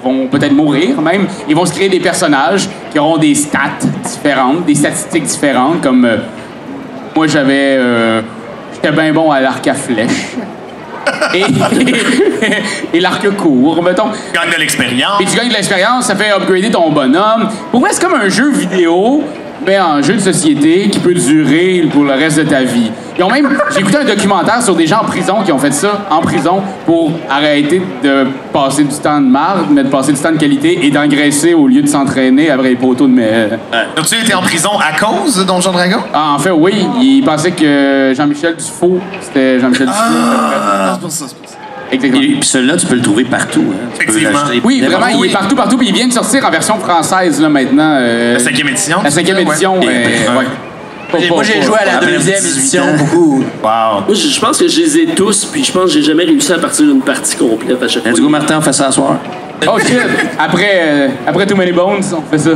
vont peut-être mourir même. Ils vont se créer des personnages qui auront des stats différentes, des statistiques différentes, comme moi j'avais... J'étais bien bon à l'arc à flèche. Et l'arc court, mettons. Gagne de l'expérience. Et tu gagnes de l'expérience, ça fait upgrader ton bonhomme. Pour moi, c'est comme un jeu vidéo, mais un jeu de société qui peut durer pour le reste de ta vie. Ils ont même... J'ai écouté un documentaire sur des gens en prison qui ont fait ça en prison pour arrêter de passer du temps de marde, mais de passer du temps de qualité et d'engraisser au lieu de s'entraîner après les poteaux de... As-tu été en prison à cause de Donjons et Dragons? Ah, en fait, oui. Ils pensaient que Jean-Michel Dufaux, c'était Jean-Michel Dufaux. Ah, c'est pour ça, c'est pour ça. Exactement. Et puis celui-là, tu peux le trouver partout. Hein. Tu peux Effectivement. l'acheter Oui, n'importe vraiment, où. il est partout, puis il vient de sortir en version française, là, maintenant. La 5e édition. La 5e édition, Ouais. ouais. Moi, j'ai joué à la Après deuxième 18 édition ans. beaucoup. Wow. Moi, je pense que je les ai tous, puis je pense que j'ai jamais réussi à partir d'une partie complète à chaque Let's fois. go, Martin, on fait ça à soir. Oh shit! Après Too Many Bones, on fait ça.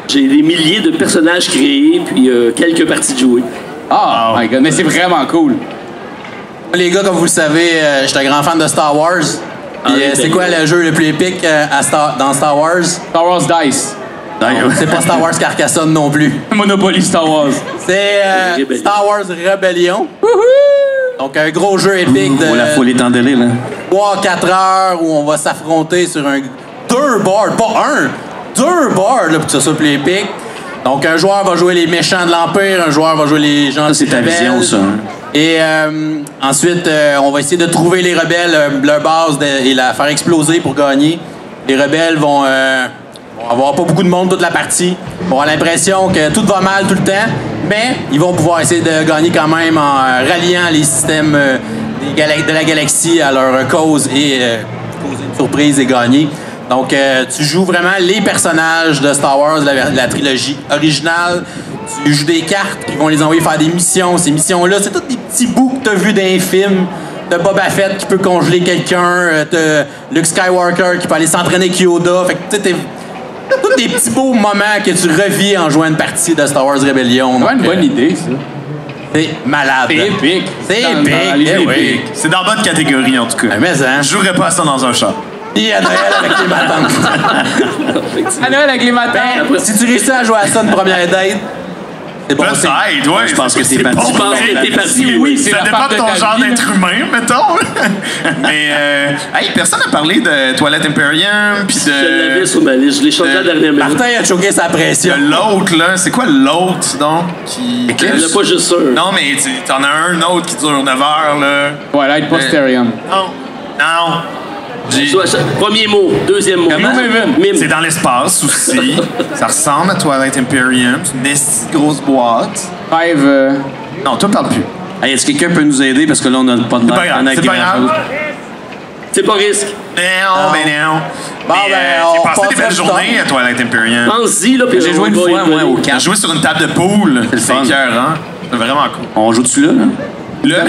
J'ai des milliers de personnages créés, puis quelques parties de jouer. Oh my god, mais c'est vraiment cool. Les gars, comme vous le savez, je suis un grand fan de Star Wars. Puis, oui, c'est ben quoi le jeu le plus épique dans Star Wars? Star Wars Dice. C'est pas Star Wars Carcassonne non plus. Monopoly Star Wars. C'est Rébellion. Star Wars Rebellion. Donc, un gros jeu épique Oh, la de folie est en délai, là. 3-4 heures où on va s'affronter sur deux boards, pas un, deux boards, là, pour que ce soit plus épique. Donc, un joueur va jouer les méchants de l'Empire, un joueur va jouer les gens Ça, c'est ta vision, ça. Hein. Et ensuite, on va essayer de trouver les rebelles, leur base, et la faire exploser pour gagner. Les rebelles vont avoir pas beaucoup de monde toute la partie. Ils vont avoir l'impression que tout va mal tout le temps, mais ils vont pouvoir essayer de gagner quand même en ralliant les systèmes de la galaxie à leur cause et causer une surprise et gagner. Donc, tu joues vraiment les personnages de Star Wars, la trilogie originale. Tu joues des cartes qui vont les envoyer faire des missions. Ces missions-là, c'est tous des petits bouts que tu as vus dans les films. T'as Boba Fett qui peut congeler quelqu'un. T'as Luke Skywalker qui peut aller s'entraîner avec Yoda. Fait que tu sais, t'as tous des petits beaux moments que tu revis en jouant une partie de Star Wars Rebellion. C'est Donc, une bonne idée, ça. c'est malade. C'est épique. C'est Dans- épique, dans les eh épiques. oui. C'est dans la bonne catégorie, en tout cas. Mais hein, Je jouerais pas à ça dans un chat. puis à Noël avec les matantes. À Noël avec les matins. Si tu réussis à jouer à ça une première date, C'est bon, Peut-être, ouais. Je pense que c'est t'es parti. bon. Je pense que t'es parti. Oui, c'est Ça la dépend part de de ton ta genre vie. d'être humain, mettons. Mais, hey, personne n'a parlé de Twilight Imperium, puis Je l'avais sur ma liste. Je l'ai changé à la dernière minute. Martin a choqué sa pression. de l'autre, là. C'est quoi l'autre, donc? Qui... Il n'y en a pas juste ça. Non, mais t'en as un autre qui dure 9 heures, là. Twilight Posterium. Non. Premier mot, deuxième mot. Comment? Mime. C'est dans l'espace aussi. Ça ressemble à Twilight Imperium. C'est une esti de grosse boîte. Five. Non, toi, parle plus. Hey, est-ce que quelqu'un peut nous aider? Parce que là, on n'a pas de C'est pas grave. C'est pas grave. C'est pas risque. Non, mais non. Bon, Mais, ben, j'ai on passé des passera belles plus journées à Twilight Imperium. Pense-y, là. puis J'ai on joué une va y fois, moi, revenir. au J'ai camp. joué sur une table de pool. C'est le fun. écœurant. C'est vraiment cool. On joue dessus là? Là,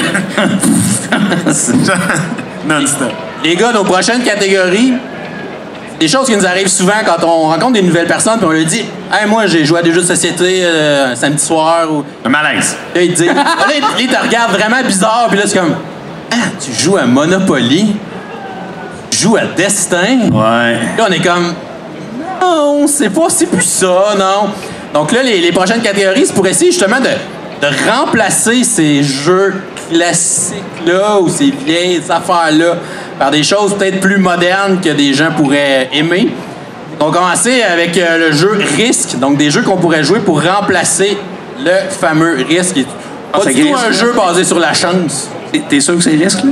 non-stop. Les gars, nos prochaines catégories, des choses qui nous arrivent souvent quand on rencontre des nouvelles personnes puis on leur dit « Hey, moi, j'ai joué à des jeux de société un samedi soir. » ou Un malaise. là, ils te disent... Là, ils te regardent vraiment bizarre puis là, c'est comme « Ah, tu joues à Monopoly? Tu joues à Destin? » Ouais. Là, on est comme « Non, c'est plus ça, non. » Donc là, les prochaines catégories, c'est pour essayer justement de remplacer ces jeux classiques-là ou ces vieilles affaires-là par des choses peut-être plus modernes que des gens pourraient aimer. On va commencer avec le jeu Risk, donc des jeux qu'on pourrait jouer pour remplacer le fameux Risk. Pas ça du tout glisse, un là. jeu basé sur la chance. T'es sûr que c'est risque, là?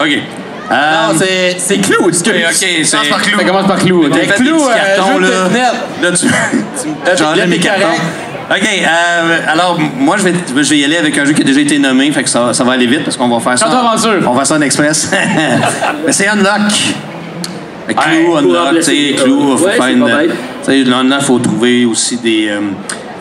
OK. Non, c'est Clou, excuse. OK, c'est... Commence par Clou. Ça commence par Clou. ok. T'as fait Clou, des petits cartons, jeu de là. devinette. Là, tu j'enlève mes t'es cartons. correct. OK, alors, moi, je vais y aller avec un jeu qui a déjà été nommé, fait que ça va aller vite, parce qu'on va faire ça... Château Aventure. On va faire ça en express. Mais c'est Unlock. Fait que Clou, pour Unlock, tu remplacer- sais, Clou, faut ouais, faire c'est une... pas bête. Tu sais, Unlock, faut trouver aussi des...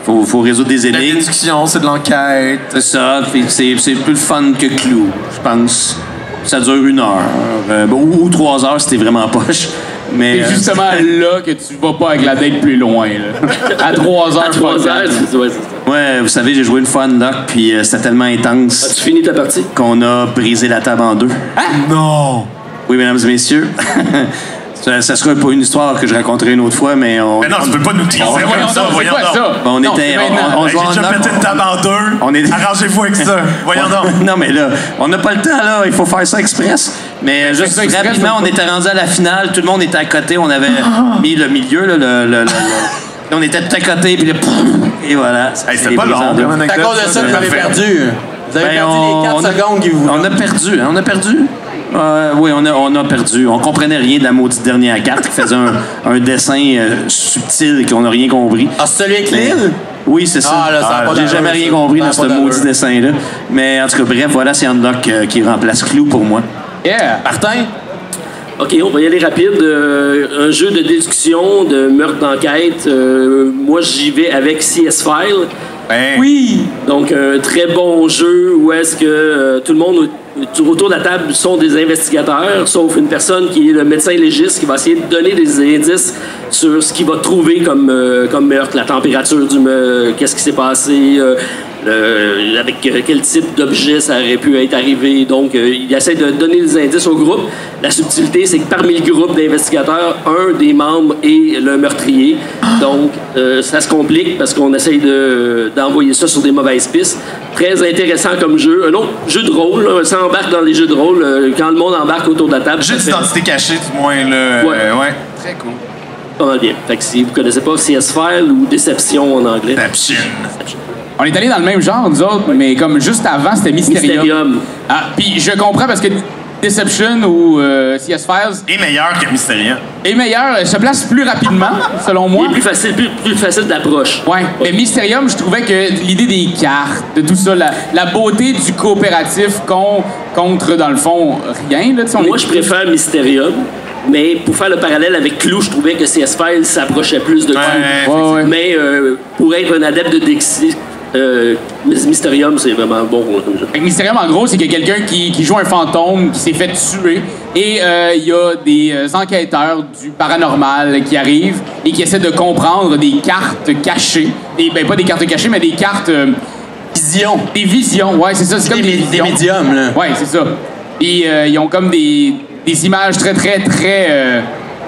faut résoudre des La énigmes. déduction, c'est de l'enquête. C'est ça, puis c'est plus le fun que Clou, je pense. Ça dure 1 heure, ou 3 heures si t'es vraiment poche. Mais C'est justement là que tu vas pas avec la date plus loin. Là. À 3 heures, À 3 heures, ouais, c'est ça. ouais, vous savez, j'ai joué une fois Unlock, puis c'était tellement intense As-tu fini ta partie? qu'on a brisé la table en 2. Non. Oui, mesdames et messieurs. Ça sera pas une histoire que je raconterai une autre fois, mais on... Mais non, tu peux pas nous teaser on- comme ça, c'est voyons quoi donc. ça? On Non, était... c'est maintenant. on Hey, jouait j'ai déjà en pété une table en 2. On est- Arrangez-vous avec ça. Voyons donc. Non, mais là, on n'a pas le temps, là. Il faut faire ça express. Mais juste ça express, rapidement, on était rendu à la finale. Tout le monde était à côté. On avait mis le milieu, là, Là, on était tout à côté, puis là, et voilà. Hey, c'était pas long, comme C'est à anecdote. cause de ça que vous avez perdu. Vous avez Ben, perdu les 4 secondes qui vous... On a perdu, hein? On a perdu? Oui, on a perdu. On comprenait rien de la maudite dernière carte qui faisait un dessin subtil et qu'on n'a rien compris. Ah, c'est celui avec l'île? Oui, c'est ça. Ah, là, ça a pas J'ai d'allure, jamais rien ça. compris Ça a dans ce pas d'allure. maudit dessin-là. Mais en tout cas, bref, voilà, c'est Unlock qui remplace Clou pour moi. Yeah. Martin? OK, on va y aller rapide. Un jeu de déduction, de meurtre d'enquête. Moi, j'y vais avec CS File. Ben, Oui! Donc, un très bon jeu où est-ce que tout le monde autour de la table sont des investigateurs, sauf une personne qui est le médecin légiste qui va essayer de donner des indices sur ce qu'il va trouver comme meurtre, la température du meurtre, qu'est-ce qui s'est passé, avec quel type d'objet ça aurait pu être arrivé. Donc, il essaie de donner des indices au groupe. La subtilité, c'est que parmi le groupe d'investigateurs, un des membres est le meurtrier. Donc, ça se complique parce qu'on essaye d'envoyer ça sur des mauvaises pistes. Très intéressant comme jeu. Un autre jeu de rôle, là, ça embarque dans les jeux de rôle. Quand le monde embarque autour de la table, jeu ça fait d'identité cachée, du moins, là. Ouais. Ouais. Très cool. pas mal bien. Fait que si vous connaissez pas CS File ou Déception en anglais. Deception. On est allé dans le même genre, nous autres, mais comme juste avant, c'était Mysterium. Mysterium. Ah, puis je comprends parce que Deception ou CS Files Et meilleur que Mysterium. est meilleur, se place plus rapidement, selon moi. Il est plus facile d'approche. Ouais, mais Mysterium, je trouvais que l'idée des cartes, de tout ça, la beauté du coopératif contre, dans le fond, rien. Là, tu sais, on Moi, est- je préfère Mysterium, mais pour faire le parallèle avec Clou, je trouvais que CS Files s'approchait plus de Clou. Ouais, ouais. Mais pour être un adepte de Dixie, Mysterium, c'est vraiment bon comme jeu. Fait que Mysterium, en gros, c'est qu'il y a quelqu'un qui joue un fantôme qui s'est fait tuer et il y a des enquêteurs du paranormal qui arrivent et qui essaient de comprendre des cartes cachées. Ben, pas des cartes cachées, mais des cartes... Vision. des visions, ouais, c'est ça. C'est comme Des visions. médiums, là. Ouais, c'est ça. Et ils ont comme des images très, très, très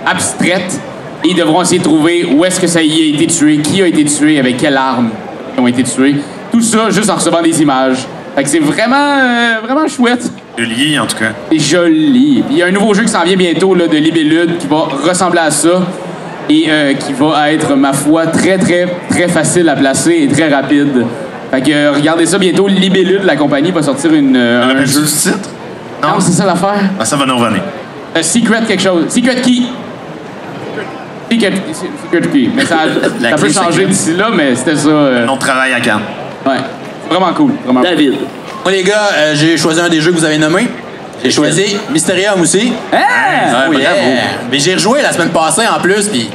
abstraites et ils devront essayer de trouver où est-ce que ça y a été tué, qui a été tué, avec quelle arme. qui ont été tués. Tout ça juste en recevant des images. Fait que c'est vraiment chouette. Joli, en tout cas. C'est joli. Puis il y a un nouveau jeu qui s'en vient bientôt là, de Libellude qui va ressembler à ça et qui va être, ma foi, très, très, très facile à placer et très rapide. Fait que regardez ça bientôt. Libellude, la compagnie, va sortir un jeu. Du titre? Non, c'est ça l'affaire. Ah, ça va nous revenir. Secret quelque chose. Secret Key. Secret Key. Mais ça peut changer d'ici là, mais c'était ça. On travaille à Cannes. Ouais. C'est vraiment cool. Vraiment David. Moi, les gars, j'ai choisi un des jeux que vous avez nommé. J'ai choisi Mysterium aussi. Ah! Oh, yeah. Mais j'ai rejoué la semaine passée en plus, puis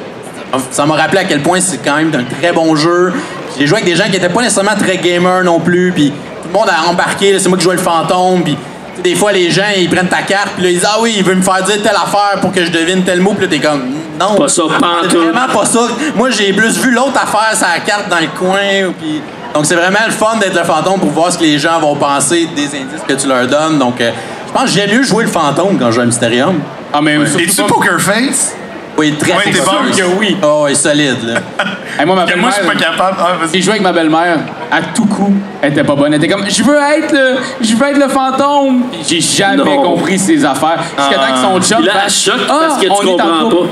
ça m'a rappelé à quel point c'est quand même un très bon jeu. J'ai joué avec des gens qui n'étaient pas nécessairement très gamers non plus, puis tout le monde a embarqué. Là, c'est moi qui jouais le fantôme, puis des fois les gens ils prennent ta carte, puis là ils disent ah oui, il veut me faire dire telle affaire pour que je devine tel mot, puis là t'es comme non. Pas ça, c'est vraiment pas ça. Moi j'ai plus vu l'autre affaire sur la carte dans le coin, puis donc c'est vraiment le fun d'être le fantôme pour voir ce que les gens vont penser des indices que tu leur donnes. Donc je pense que j'aime mieux jouer le fantôme quand je joue à Mysterium. Ah, mais Es-tu Poker Face? Oui, très Ouais, t'es bon. que oui. Oh, il est solide, là. Hey, moi, ma Moi, belle-mère, je suis pas capable. Ah, vas-y. j'ai joué avec ma belle-mère. À tout coup, elle était pas bonne. Elle était comme, je veux être le fantôme. Puis j'ai jamais Non. compris ses affaires. Jusqu'à temps que son chum Puis là, elle fasse, choque parce que tu on est en comprends couple.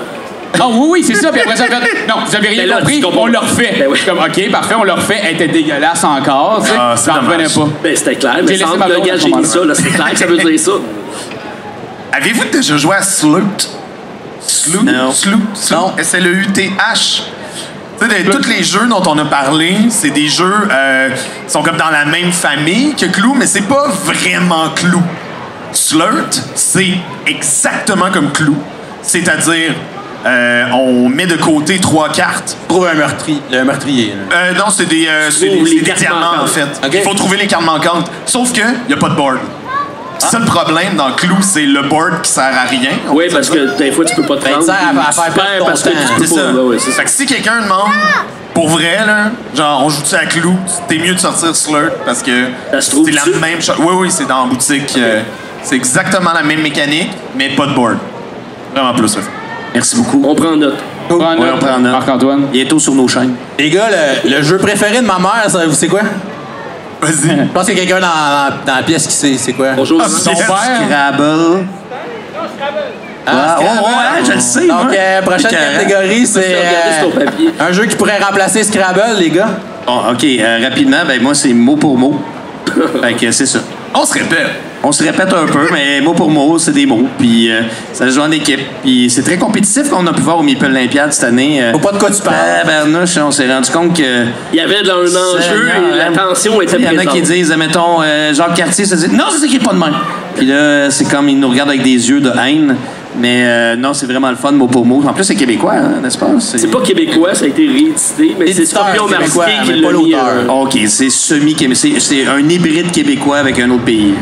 pas. Ah oui, c'est ça. Puis après ça, elle fait, non, vous avez rien Ben là, compris, tu comprends. on le refait. Ben oui. Je suis comme, OK, parfait, on le refait. Elle était dégueulasse encore, tu sais. Ah, c'est J'en revenais dommage. pas. Ben, c'était clair. J'ai Mais laissé sans ma le blonde gars, à ce j'ai dit moment-là. ça. Là, c'est clair que ça veut dire ça. Avez-vous déjà joué à Sloot? Sloot? Non. Sloot? Non. S-L-E-U-T-H. Tu sais, tous les jeux dont on a parlé, c'est des jeux qui sont comme dans la même famille que Clou, mais c'est pas vraiment Clou. Slurt, c'est exactement comme Clou. C'est-à-dire, on met de côté 3 cartes. Trouve un meurtrier. Là. Non, c'est des les cartes diamants, manquantes. en fait. Ok. Il faut trouver les cartes manquantes. Sauf que il n'y a pas de board. C'est ça le problème dans Clou, c'est le board qui sert à rien. on Oui, peut parce dire ça. que des fois, tu peux pas te Ben, rendre. ça sert à faire Tu perdre perds ton parce que temps. tu peux C'est pas. ça. Ouais, ouais, c'est ça. Fait que si quelqu'un demande, pour vrai, là, genre, on joue-tu à Clou, t'es mieux de sortir Slurt parce que Ça se trouve-tu? c'est la même chose. Oui, oui, c'est dans la boutique. C'est exactement la même mécanique, mais pas de board. Vraiment plus, ça. Merci beaucoup. On prend note. Ouais, on prend note. Marc-Antoine. Bientôt sur nos chaînes. Les gars, le jeu préféré de ma mère, savez-vous c'est quoi? Vas-y. Je pense qu'il y a quelqu'un dans la pièce qui sait c'est quoi. Bonjour. Ah, Son yes. père. Scrabble. Ah, ouais, ouais, je le sais, Donc, moi. prochaine Carré. catégorie, c'est Regardez sur ton papier. un jeu qui pourrait remplacer Scrabble, les gars. Bon, OK, rapidement, ben moi, c'est mot pour mot. Fait que c'est ça. On se répète. On se répète un peu, mais mot pour mot, c'est des mots. Puis ça se joue en équipe. Puis c'est très compétitif qu'on a pu voir au Meeple Olympiade cette année. Faut pas de quoi tu parles. Bernouche, on s'est rendu compte que... Il y avait un enjeu et la tension était Il y en a présente. qui disent, mettons, Jacques Cartier se dit « Non, ça s'écrit pas de même. » Puis là, c'est comme ils nous regardent avec des yeux de haine. Mais non, c'est vraiment le fun, mot pour mot. En plus, c'est québécois, hein, n'est-ce pas? C'est pas québécois, ça a été réédité, mais c'est L'éditeur, Scorpion c'est québécois, Martier qui mais pas l'a mis. l'auteur. OK, c'est semi-québécois. C'est un hybride québécois avec un autre pays.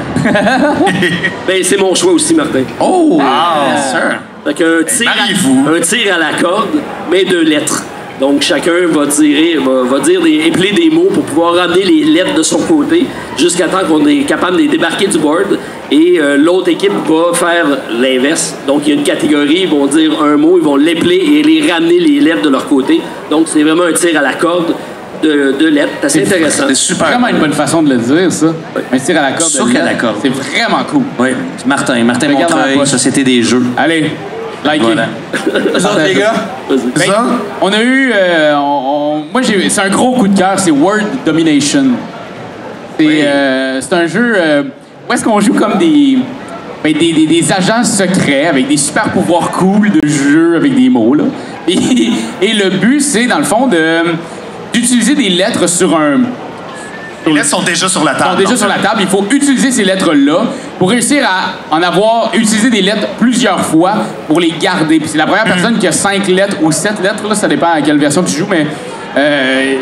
Ben, c'est mon choix aussi, Martin. Oh! Yes, sir. Fait qu'un tir, mariez-vous. un tir à la corde, mais de lettres. Donc, chacun va épeler des mots pour pouvoir ramener les lettres de son côté jusqu'à temps qu'on est capable de les débarquer du board. Et l'autre équipe va faire l'inverse. Donc, il y a une catégorie, ils vont dire un mot, ils vont l'épeler et les ramener les lettres de leur côté. Donc, c'est vraiment un tir à la corde de lettres. C'est assez intéressant. C'est super. Vraiment une bonne façon de le dire, ça. Un tir à la corde. Sûr de qu'à la lettres. corde. C'est vraiment cool. Oui, Martin Regarde dans la Montreuil, poche. Société des Jeux. Allez, likez. Voilà. Vous autres, les gars? Vas-y. Ça? On a eu. Moi, c'est un gros coup de cœur, c'est Word Domination. C'est un jeu où est-ce qu'on joue comme des agents secrets avec des super pouvoirs cool de jeu avec des mots. Là. Et le but, c'est, dans le fond, d'utiliser des lettres sur un. Les lettres sont déjà sur la table. Sont déjà donc. sur la table. Il faut utiliser ces lettres-là pour réussir à en avoir utilisé des lettres plusieurs fois pour les garder. Puis c'est la première personne qui a 5 lettres ou 7 lettres, là, ça dépend à quelle version tu joues, mais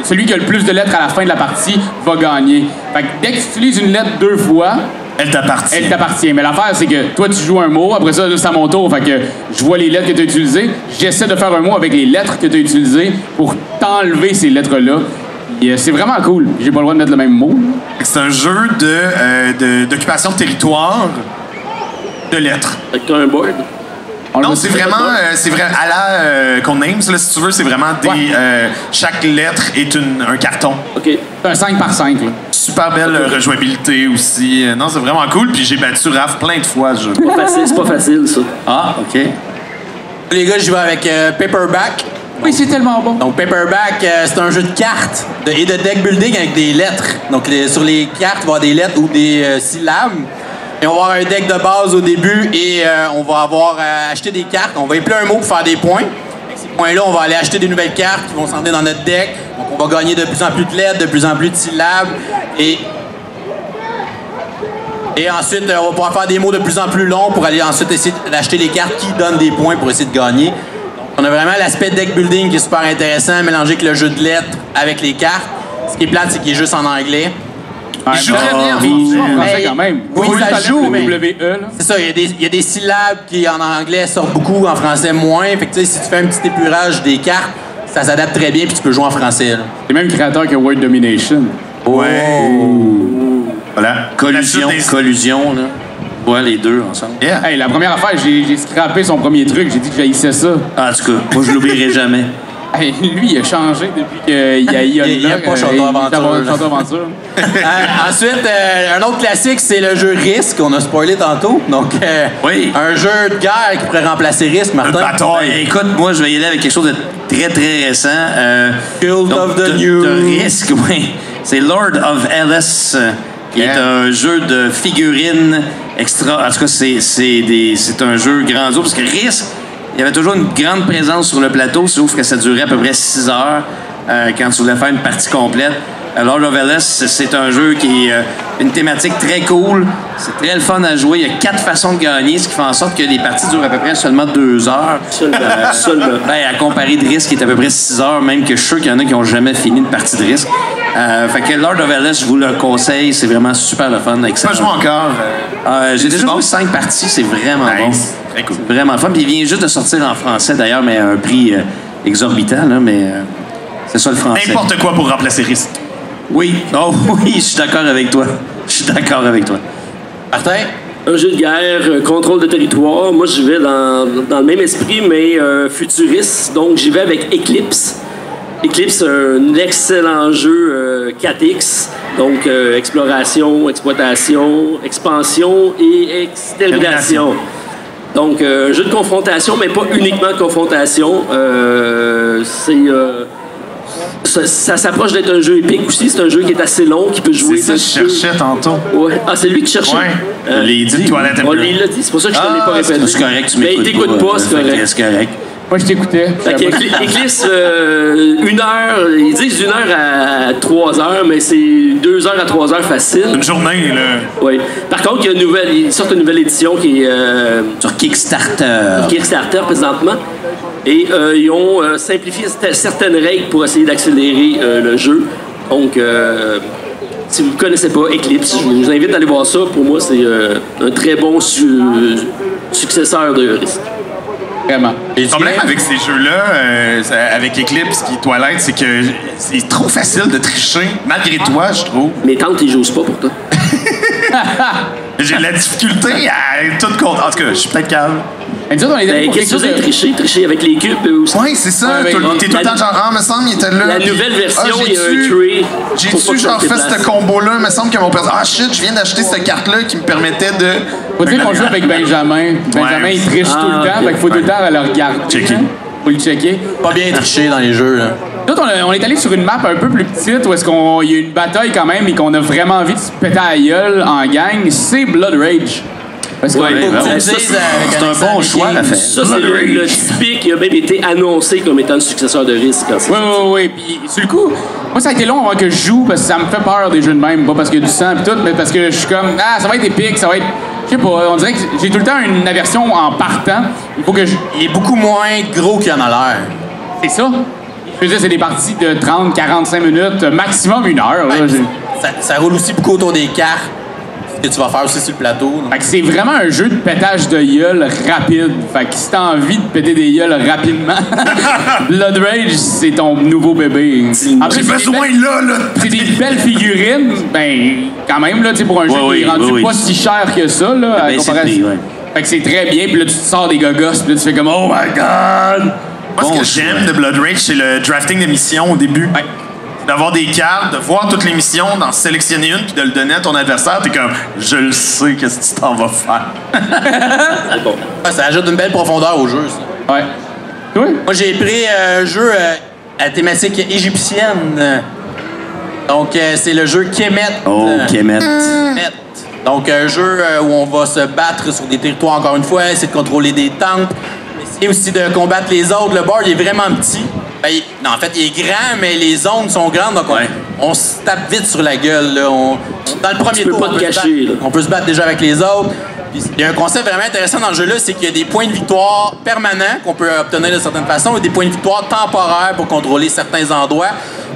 celui qui a le plus de lettres à la fin de la partie va gagner. Fait que dès que tu utilises une lettre 2 fois, Elle t'appartient. elle t'appartient. Mais l'affaire, c'est que toi, tu joues un mot, après ça, là, c'est à mon tour. Fait que je vois les lettres que tu as utilisées. J'essaie de faire un mot avec les lettres que tu as utilisées pour t'enlever ces lettres-là. Et, c'est vraiment cool. J'ai pas le droit de mettre le même mot. C'est un jeu d'occupation de territoire de lettres. Fait que t'as un board. Non, c'est vraiment à la Codenames, là, si tu veux, c'est vraiment des. Chaque lettre est un carton. OK. C'est un 5 par 5, là. Super belle rejouabilité aussi. Non, c'est vraiment cool. Puis j'ai battu Raph plein de fois, ce jeu. C'est pas facile, ça. Ah, OK. Les gars, je vais avec Paperback. Oui, c'est tellement bon. Donc, Paperback, c'est un jeu de cartes et de deck building avec des lettres. Donc, sur les cartes, il va y avoir des lettres ou des syllabes. Et on va avoir un deck de base au début et on va avoir acheté des cartes. On va épeler un mot pour faire des points. Avec ces points-là, on va aller acheter des nouvelles cartes qui vont s'emmener dans notre deck. Donc, on va gagner de plus en plus de lettres, de plus en plus de syllabes. Et ensuite, on va pouvoir faire des mots de plus en plus longs pour aller ensuite essayer d'acheter les cartes qui donnent des points pour essayer de gagner. Donc, on a vraiment l'aspect deck building qui est super intéressant, mélangé avec le jeu de lettres avec les cartes. Ce qui est plate, c'est qu'il est juste en anglais. Il joue très bien en français quand même. Oui, ça joue, mais WE, là. c'est ça, il y a des syllabes qui en anglais sortent beaucoup, en français moins. Fait que tu sais, si tu fais un petit épurage des cartes, ça s'adapte très bien puis tu peux jouer en français. Là. C'est le même créateur que Word Domination. Ouais. Voilà. Collusion, là. Ouais, les deux ensemble. Yeah. Hey, la première affaire, j'ai scrappé son premier truc. J'ai dit que j'haïssais ça. Ah, en tout cas, moi, je l'oublierai jamais. Hey, lui, il a changé depuis qu'il y a Il y a pas Château Aventure. Ensuite, un autre classique, c'est le jeu Risk. On a spoilé tantôt. Donc, Oui. un jeu de guerre qui pourrait remplacer Risk, Martin. Écoute, moi, je vais y aller avec quelque chose de très, très récent. Guild donc, of the de New. Risk, oui. C'est Lord of Ellis, qui est un jeu de figurines extra. En tout cas, c'est un jeu grandiose parce que Risk, il y avait toujours une grande présence sur le plateau, sauf que ça durait à peu près 6 heures quand tu voulais faire une partie complète. Lord of Ellis, c'est un jeu qui est une thématique très cool. C'est très le fun à jouer. Il y a 4 façons de gagner, ce qui fait en sorte que les parties durent à peu près seulement 2 heures. Seulement. Ben, à comparer de Risk, qui est à peu près 6 heures, même que je suis sûr qu'il y en a qui n'ont jamais fini une partie de Risk. Fait que Lord of Ellis, je vous le conseille. C'est vraiment super le fun. Tu peux jouer encore. J'ai déjà joué 5 parties. C'est vraiment bon. Très cool. C'est vraiment fun. Puis il vient juste de sortir en français, d'ailleurs, mais à un prix exorbitant. Là, mais c'est ça le français. N'importe quoi pour remplacer Risk. Oui. Oh oui, je suis d'accord avec toi. Je suis d'accord avec toi. Martin? Un jeu de guerre, contrôle de territoire. Moi, j'y vais dans le même esprit, mais futuriste. Donc, j'y vais avec Eclipse. Eclipse, un excellent jeu 4X. Donc, exploration, exploitation, expansion et extermination. Donc, un jeu de confrontation, mais pas uniquement de confrontation. Ça s'approche d'être un jeu épique aussi. C'est un jeu qui est assez long, qui peut jouer. C'est ça que je cherchais tantôt. Ouais. Ah, c'est lui qui cherchait. Ouais. Je l'ai dit. Toilette On l'a dit, c'est pour ça que je ne l'ai pas répété. C'est correct, tu Mais m'écoutes il t'écoute pas, c'est correct. C'est correct. Moi, je t'écoutais. Fait que Eclipse, 1 heure, ils disent 1 heure à 3 heures, mais c'est 2 heures à 3 heures facile. Une journée, là. Oui. Par contre, ils sortent une nouvelle édition qui est Sur Kickstarter. Kickstarter présentement. Et ils ont simplifié certaines règles pour essayer d'accélérer le jeu. Donc, si vous ne connaissez pas Eclipse, je vous invite à aller voir ça. Pour moi, c'est un très bon successeur de Risk. Vraiment. Le problème avec ces jeux-là, avec Eclipse qui Twilight, c'est que c'est trop facile de tricher, malgré toi, je trouve. Mes tantes, ils jouent pas pour toi. J'ai de la difficulté à tout compte. En tout cas, je suis peut-être calme. Mais nous autres, on est allés pour Qu'est-ce que quelque vous chose avez de... triché avec les cubes aussi. Oui, c'est ça. Ouais, T'es tout le temps genre, me semble, il était là. La puis- nouvelle version, j'ai il y a un dû- tree. J'ai-tu Faut pas genre que ça fait se ce déplace. combo-là? Il me semble que mon père. Ah shit, je viens d'acheter cette carte-là qui me permettait de. Faut dire qu'on joue avec Benjamin. Benjamin, il triche tout le temps. ok. Fait qu'il faut tout le temps le regarder. Checker. Faut le checker. Pas bien triché dans les jeux. Là. Nous autres, on est allé sur une map un peu plus petite où est-ce qu'il y a une bataille quand même et qu'on a vraiment envie de se péter à la gueule en gang. C'est Blood Rage. Parce que Ouais, Faut que tu ouais, le ça, dises c'est- avec c'est un accent bon choix, viking. la fête. Ça, c'est le typique qui a même été annoncé comme étant le successeur de Risk. Oui. Puis, sur le coup, moi, ça a été long avant que je joue parce que ça me fait peur des jeux de même. Pas parce qu'il y a du sang et tout, mais parce que je suis comme, ça va être épique, ça va être. Je sais pas, on dirait que j'ai tout le temps une aversion en partant. Il faut que je. Il est beaucoup moins gros qu'il en a l'air. C'est ça. Je veux dire, c'est des parties de 30, 45 minutes, maximum 1 heure. Là. Ça roule aussi beaucoup autour des cartes. Ce que tu vas faire aussi sur le plateau. là. Fait que c'est vraiment un jeu de pétage de gueule rapide. Fait que si t'as envie de péter des gueules rapidement, Blood Rage, c'est ton nouveau bébé. En plus, J'ai c'est besoin des belles- là. C'est des belles figurines. Ben, quand même, là, tu sais, pour un jeu qui est rendu pas si cher que ça, là, à Ben, c'est comparaison. le prix, ouais. Fait que c'est très bien, puis là, tu te sors des gogos, puis là, tu fais comme « Oh my God! » Moi, ce que j'aime de Blood Rage, c'est le drafting des missions au début. Ouais. D'avoir des cartes, de voir toutes les missions, d'en sélectionner une, puis de le donner à ton adversaire. T'es comme, je le sais, qu'est-ce que tu t'en vas faire. C'est bon. Ouais, ça ajoute une belle profondeur au jeu, ça. Ouais. Oui? Moi, j'ai pris un jeu à thématique égyptienne. Donc, c'est le jeu Kemet. Oh, Kemet. Kemet. Donc, un jeu où on va se battre sur des territoires, encore une fois, essayer de contrôler des temples, essayer aussi de combattre les autres. Le board, il est vraiment petit. Ben, non, en fait, il est grand, mais les zones sont grandes, donc on se tape vite sur la gueule. Là. Dans le premier tour, pas te cacher, là. on peut se battre déjà avec les autres. Puis, il y a un concept vraiment intéressant dans le jeu-là, c'est qu'il y a des points de victoire permanents qu'on peut obtenir de certaines façons et des points de victoire temporaires pour contrôler certains endroits.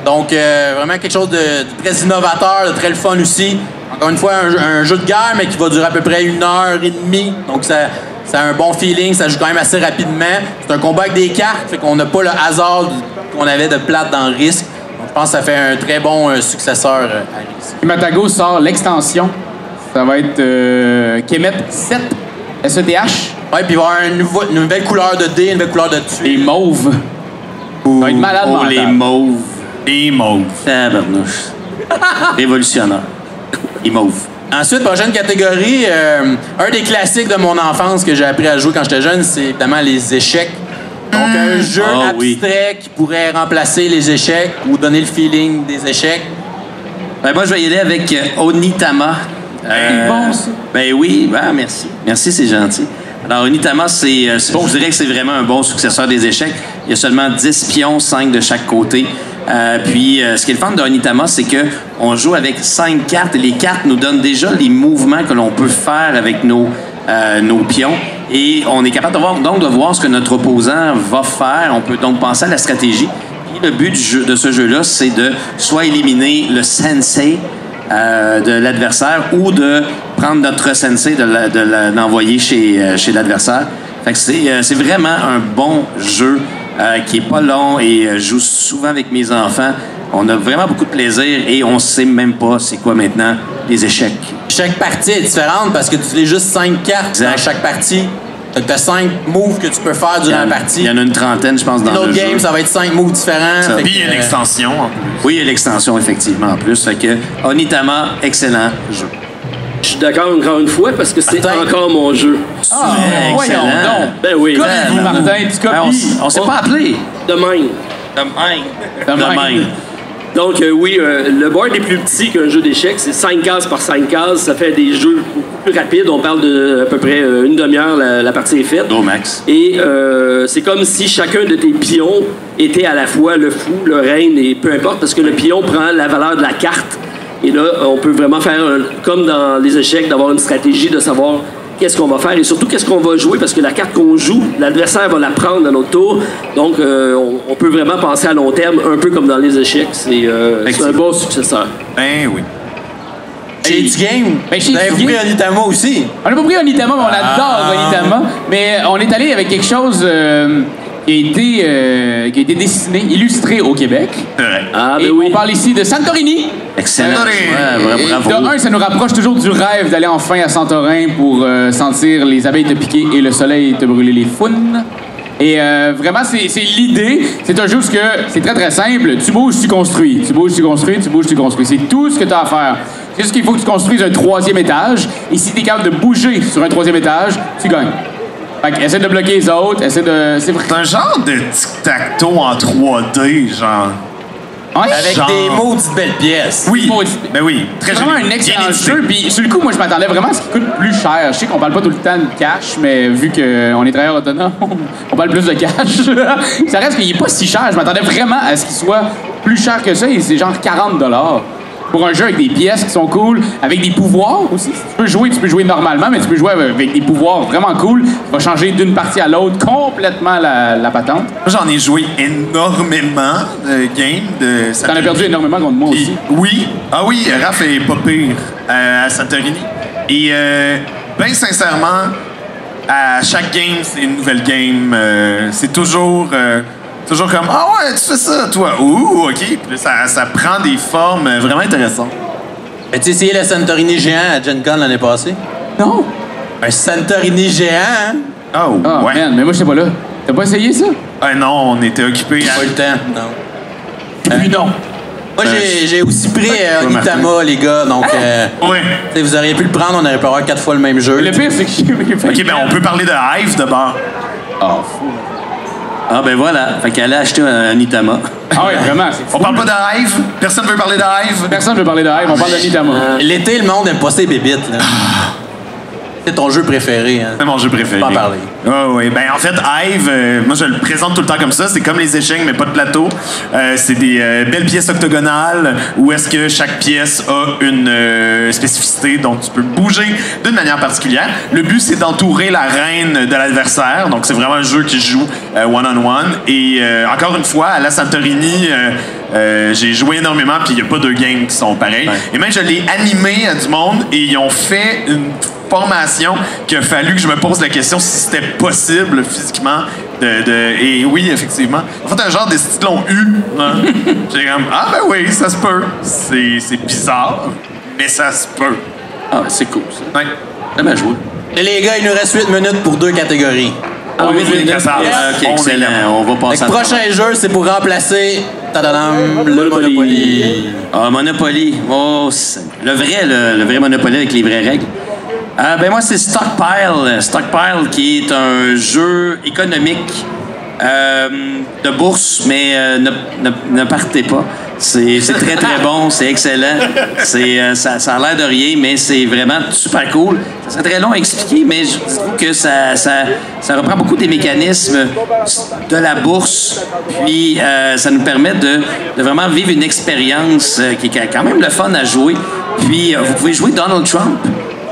Donc, vraiment quelque chose de très innovateur, de très le fun aussi. Encore une fois, un jeu de guerre, mais qui va durer à peu près 1h30. Donc, ça a un bon feeling, ça joue quand même assez rapidement. C'est un combat avec des cartes, fait qu'on n'a pas le hasard qu'on avait de plate dans Risk. Donc, je pense que ça fait un très bon successeur à Risk. Matago sort l'extension. Ça va être Kemet 7, SETH. Ouais, puis il va y avoir une nouvelle couleur de dés, une nouvelle couleur de tuer. Et mauve. Ça va être malade Oh, mental. les mauves. Et mauve. Tabarnouche. Révolutionnaire. Les mauves. Ensuite, prochaine catégorie, un des classiques de mon enfance que j'ai appris à jouer quand j'étais jeune, c'est évidemment les échecs. Donc, un jeu Ah, oui. abstrait qui pourrait remplacer les échecs ou donner le feeling des échecs. Ben, moi, je vais y aller avec Onitama. bon, ça. Ben oui, ben, merci. Merci, c'est gentil. Alors, Onitama, je dirais que c'est vraiment un bon successeur des échecs. Il y a seulement 10 pions, 5 de chaque côté. Puis, ce qui est le fun d'Onitama, c'est qu'on joue avec 5 cartes. Et les cartes nous donnent déjà les mouvements que l'on peut faire avec nos pions. Et on est capable de voir ce que notre opposant va faire. On peut donc penser à la stratégie. Puis, le but de ce jeu-là, c'est de soit éliminer le sensei de l'adversaire ou de prendre notre sensei, de l'envoyer chez l'adversaire. Fait que c'est vraiment un bon jeu qui est pas long et je joue souvent avec mes enfants. On a vraiment beaucoup de plaisir et on sait même pas c'est quoi maintenant les échecs. Chaque partie est différente parce que tu utilises juste 5 cartes Exact. dans chaque partie. Donc, tu as 5 moves que tu peux faire durant la partie. Il y en a une trentaine, je pense, dans L'autre le game, jeu. ça va être 5 moves différents. Ça. Fait Puis il y a que, une extension en plus. Oui, il y a l'extension, effectivement, en plus. Fait que Onitama, excellent jeu. Je suis d'accord encore une fois parce que c'est Attends. encore mon jeu. Ah, Excellent. voyons donc. Ben oui. Copiez-vous, Martin, tu copies. On s'est pas appelé. De même. De De même. même. Donc, oui, le board est plus petit qu'un jeu d'échecs. C'est 5 cases par 5 cases. Ça fait des jeux beaucoup plus rapides. On parle de à peu près une demi-heure, la partie est faite. Go, Max. Et c'est comme si chacun de tes pions était à la fois le fou, le reine et peu importe, parce que le pion prend la valeur de la carte. Et là, on peut vraiment faire, comme dans les échecs, d'avoir une stratégie de savoir qu'est-ce qu'on va faire et surtout qu'est-ce qu'on va jouer, parce que la carte qu'on joue, l'adversaire va la prendre à notre tour. Donc, on peut vraiment penser à long terme, un peu comme dans les échecs. C'est un bon successeur. Ben oui. Chez du game, Ben, chez vous avez du pris game. Onitama aussi. On n'a pas pris Onitama, mais on adore Onitama. Mais on est allé avec quelque chose qui a été dessiné, illustré au Québec. C'est vrai. Ah, Et ben oui. on parle ici de Santorini. Excellent. Santorini. Ouais, bravo. De un, ça nous rapproche toujours du rêve d'aller enfin à Santorin pour sentir les abeilles te piquer et le soleil te brûler les founes. Et vraiment, c'est l'idée. C'est un jeu où c'est très très simple. Tu bouges, tu construis. Tu bouges, tu construis. Tu bouges, tu construis. C'est tout ce que tu as à faire. C'est juste qu'il faut que tu construises un 3e étage. Et si tu es capable de bouger sur un 3e étage, tu gagnes. Fait que essaie de bloquer les autres. Essaie de. C'est vrai. C'est un genre de tic-tac-toe en 3D, genre. Ouais. Avec Genre. des maudites belles pièces. Oui. Maudit. Ben oui. Très C'est vraiment joli. un excellent Bien édité. jeu. Puis sur le coup, moi, je m'attendais vraiment à ce qu'il coûte plus cher. Je sais qu'on parle pas tout le temps de cash, mais vu qu'on est travailleur autonome, on parle plus de cash. Ça reste qu'il est pas si cher. Je m'attendais vraiment à ce qu'il soit plus cher que ça. Et c'est genre 40 $ pour un jeu avec des pièces qui sont cool, avec des pouvoirs aussi. Si tu peux jouer normalement, mais tu peux jouer avec des pouvoirs vraiment cool. Tu vas changer d'une partie à l'autre complètement la patente. Moi, j'en ai joué énormément de games de T'en as perdu énormément contre moi aussi. Oui. Ah oui, Raph est pas pire à Santorini. Et ben sincèrement, à chaque game, c'est une nouvelle game. C'est toujours comme « Ah ouais, tu fais ça, toi. Ouh, OK. » Puis là, ça prend des formes vraiment intéressantes. As-tu essayé le Santorini géant à Gen Con l'année passée? Non. Un Santorini géant, hein? Oh, Ah, ouais. man, mais moi, je sais pas là. T'as pas essayé ça? Ah non, on était occupés à... Pas le temps, non. Puis non. Moi, j'ai aussi pris Onitama, les gars, donc Ouais. tu sais, vous auriez pu le prendre, on aurait pu avoir 4 fois le même jeu. Le pire, c'est que j'ai fait. OK, ben on peut parler de Hive d'abord. Ah, fou. Ah, ben voilà. Fait qu'elle a acheté un Itama. Ah, ouais, vraiment. C'est fou. On parle pas de Hive? Personne veut parler de Hive? Personne veut parler de Hive, on parle de Nitama. L'été, le monde aime pas ces bébites, là. C'est ton jeu préféré, hein? C'est mon jeu préféré. Pas en parler. Oui. Ben, en fait, Hive, moi, je le présente tout le temps comme ça. C'est comme les échecs, mais pas de plateau. C'est des belles pièces octogonales où est-ce que chaque pièce a une spécificité. Donc, tu peux bouger d'une manière particulière. Le but, c'est d'entourer la reine de l'adversaire. Donc, c'est vraiment un jeu qui se joue one-on-one. Et encore une fois, à la Santorini, j'ai joué énormément, puis il n'y a pas deux games qui sont pareils. Ouais. Et même, je l'ai animé à du monde et ils ont fait une formation qu'il a fallu que je me pose la question si c'était possible physiquement et oui, effectivement. En fait, un genre de stylon U. Hein? J'ai comme, ah ben oui, ça se peut. C'est bizarre, mais ça se peut. Ah, c'est cool, ça. Ouais. Très bien joué. Et les gars, il nous reste 8 minutes pour 2 catégories. Ah, oui, oui, ça passe. OK, On est excellent. là. On va Fait passer que à prochain jeu, c'est pour remplacer tadadam, le Monopoly. Monopoly. Ah, Monopoly. Oh, le vrai Monopoly avec les vraies règles. Ben moi, c'est Stockpile. Stockpile, qui est un jeu économique de bourse, mais ne partez pas. C'est très, très bon. C'est excellent. Ça a l'air de rien, mais c'est vraiment super cool. Ça serait très long à expliquer, mais je trouve que ça reprend beaucoup des mécanismes de la bourse. Puis, ça nous permet de vraiment vivre une expérience qui est quand même le fun à jouer. Puis, vous pouvez jouer Donald Trump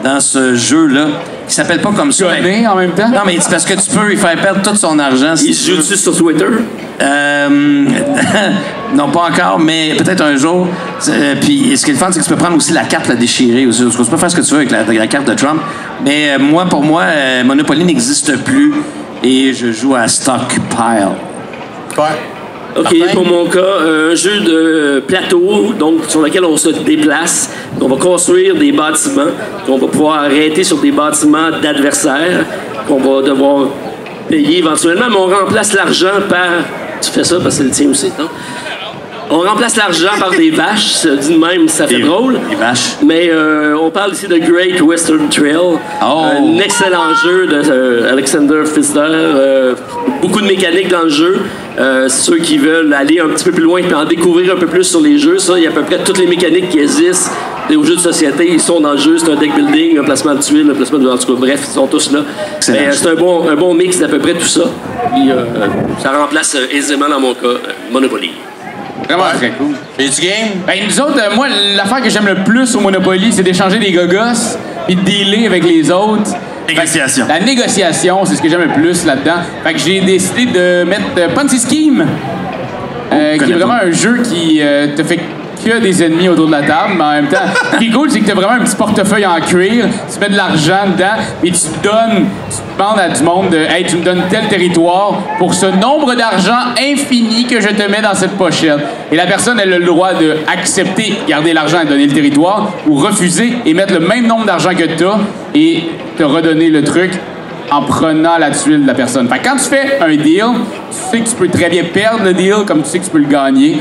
dans ce jeu-là, qui s'appelle pas comme ça. Donner en même temps? Non, mais c'est parce que tu peux lui faire perdre tout son argent. si Il tu se veux. joue-tu sur Twitter? Non, pas encore, mais peut-être un jour. Puis, ce qui est le fun, c'est que tu peux prendre aussi la carte, la déchirer. Tu peux faire ce que tu veux avec la carte de Trump. Mais pour moi, Monopoly n'existe plus et je joue à Stockpile. Ouais. OK, Martin? pour mon cas, un jeu de plateau, donc sur lequel on se déplace. On va construire des bâtiments, qu'on va pouvoir arrêter sur des bâtiments d'adversaires, qu'on va devoir payer éventuellement, mais on remplace l'argent par... Tu fais ça parce que c'est le tien aussi, non? On remplace l'argent par des vaches, dit de même, ça fait drôle. Les vaches. Mais on parle ici de Great Western Trail, Oh. un excellent jeu de Alexander Pfister, beaucoup de mécanique dans le jeu. Ceux qui veulent aller un petit peu plus loin et en découvrir un peu plus sur les jeux, ça, il y a à peu près toutes les mécaniques qui existent aux jeux de société, ils sont dans le jeu. C'est un deck building, un placement de tuiles, un placement de... En tout cas, bref, ils sont tous là. Excellent. Mais c'est un bon mix d'à peu près tout ça. Puis, ça remplace aisément, dans mon cas, Monopoly. Vraiment très cool. Et du game? Ben, nous autres, moi, l'affaire que j'aime le plus au Monopoly, c'est d'échanger des gogos et de dealer avec les autres. Négociation. La négociation, c'est ce que j'aime le plus là-dedans. Fait que j'ai décidé de mettre Ponzi Scheme, qui est connais vraiment pas. un jeu qui te fait que des ennemis autour de la table, mais en même temps, ce qui est cool, c'est que tu as vraiment un petit portefeuille en cuir, tu mets de l'argent dedans, et tu demandes à du monde de hey, tu me donnes tel territoire pour ce nombre d'argent infini que je te mets dans cette pochette. Et la personne, elle a le droit d'accepter, garder l'argent et donner le territoire, ou refuser et mettre le même nombre d'argent que tu as et te redonner le truc en prenant la tuile de la personne. Fait que quand tu fais un deal, tu sais que tu peux très bien perdre le deal comme tu sais que tu peux le gagner.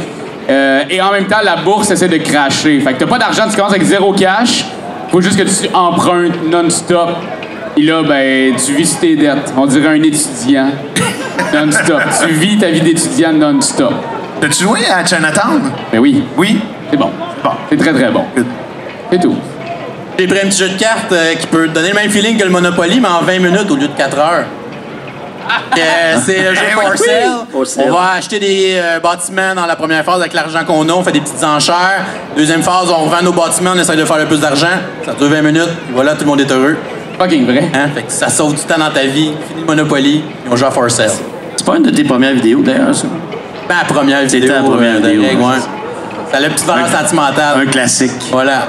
Et en même temps, la bourse essaie de crasher. Fait que t'as pas d'argent, tu commences avec 0 cash. Faut juste que tu empruntes non-stop. Et là, ben, tu vis sur tes dettes. On dirait un étudiant non-stop. Tu vis ta vie d'étudiant non-stop. T'as-tu joué à Chinatown? Ben oui, Oui. c'est bon. Bon. C'est très, très bon. Good. C'est tout. J'ai pris un petit jeu de cartes qui peut te donner le même feeling que le Monopoly, mais en 20 minutes au lieu de 4 heures. C'est le jeu For Sale. For Sale. On va acheter des bâtiments dans la première phase avec l'argent qu'on a. On fait des petites enchères. Deuxième phase, on revend nos bâtiments, on essaie de faire le plus d'argent. Ça dure 20 minutes. Et voilà, tout le monde est heureux. Fucking vrai. Hein? Fait que ça sauve du temps dans ta vie. Fini le Monopoly, et on joue à For Sale. C'est pas une de tes premières vidéos, d'ailleurs, ça? Ben, la première C'était vidéo. la première de vidéo, règles, ouais. ouais. Ça a la petite valeur sentimentale. Un classique. Voilà.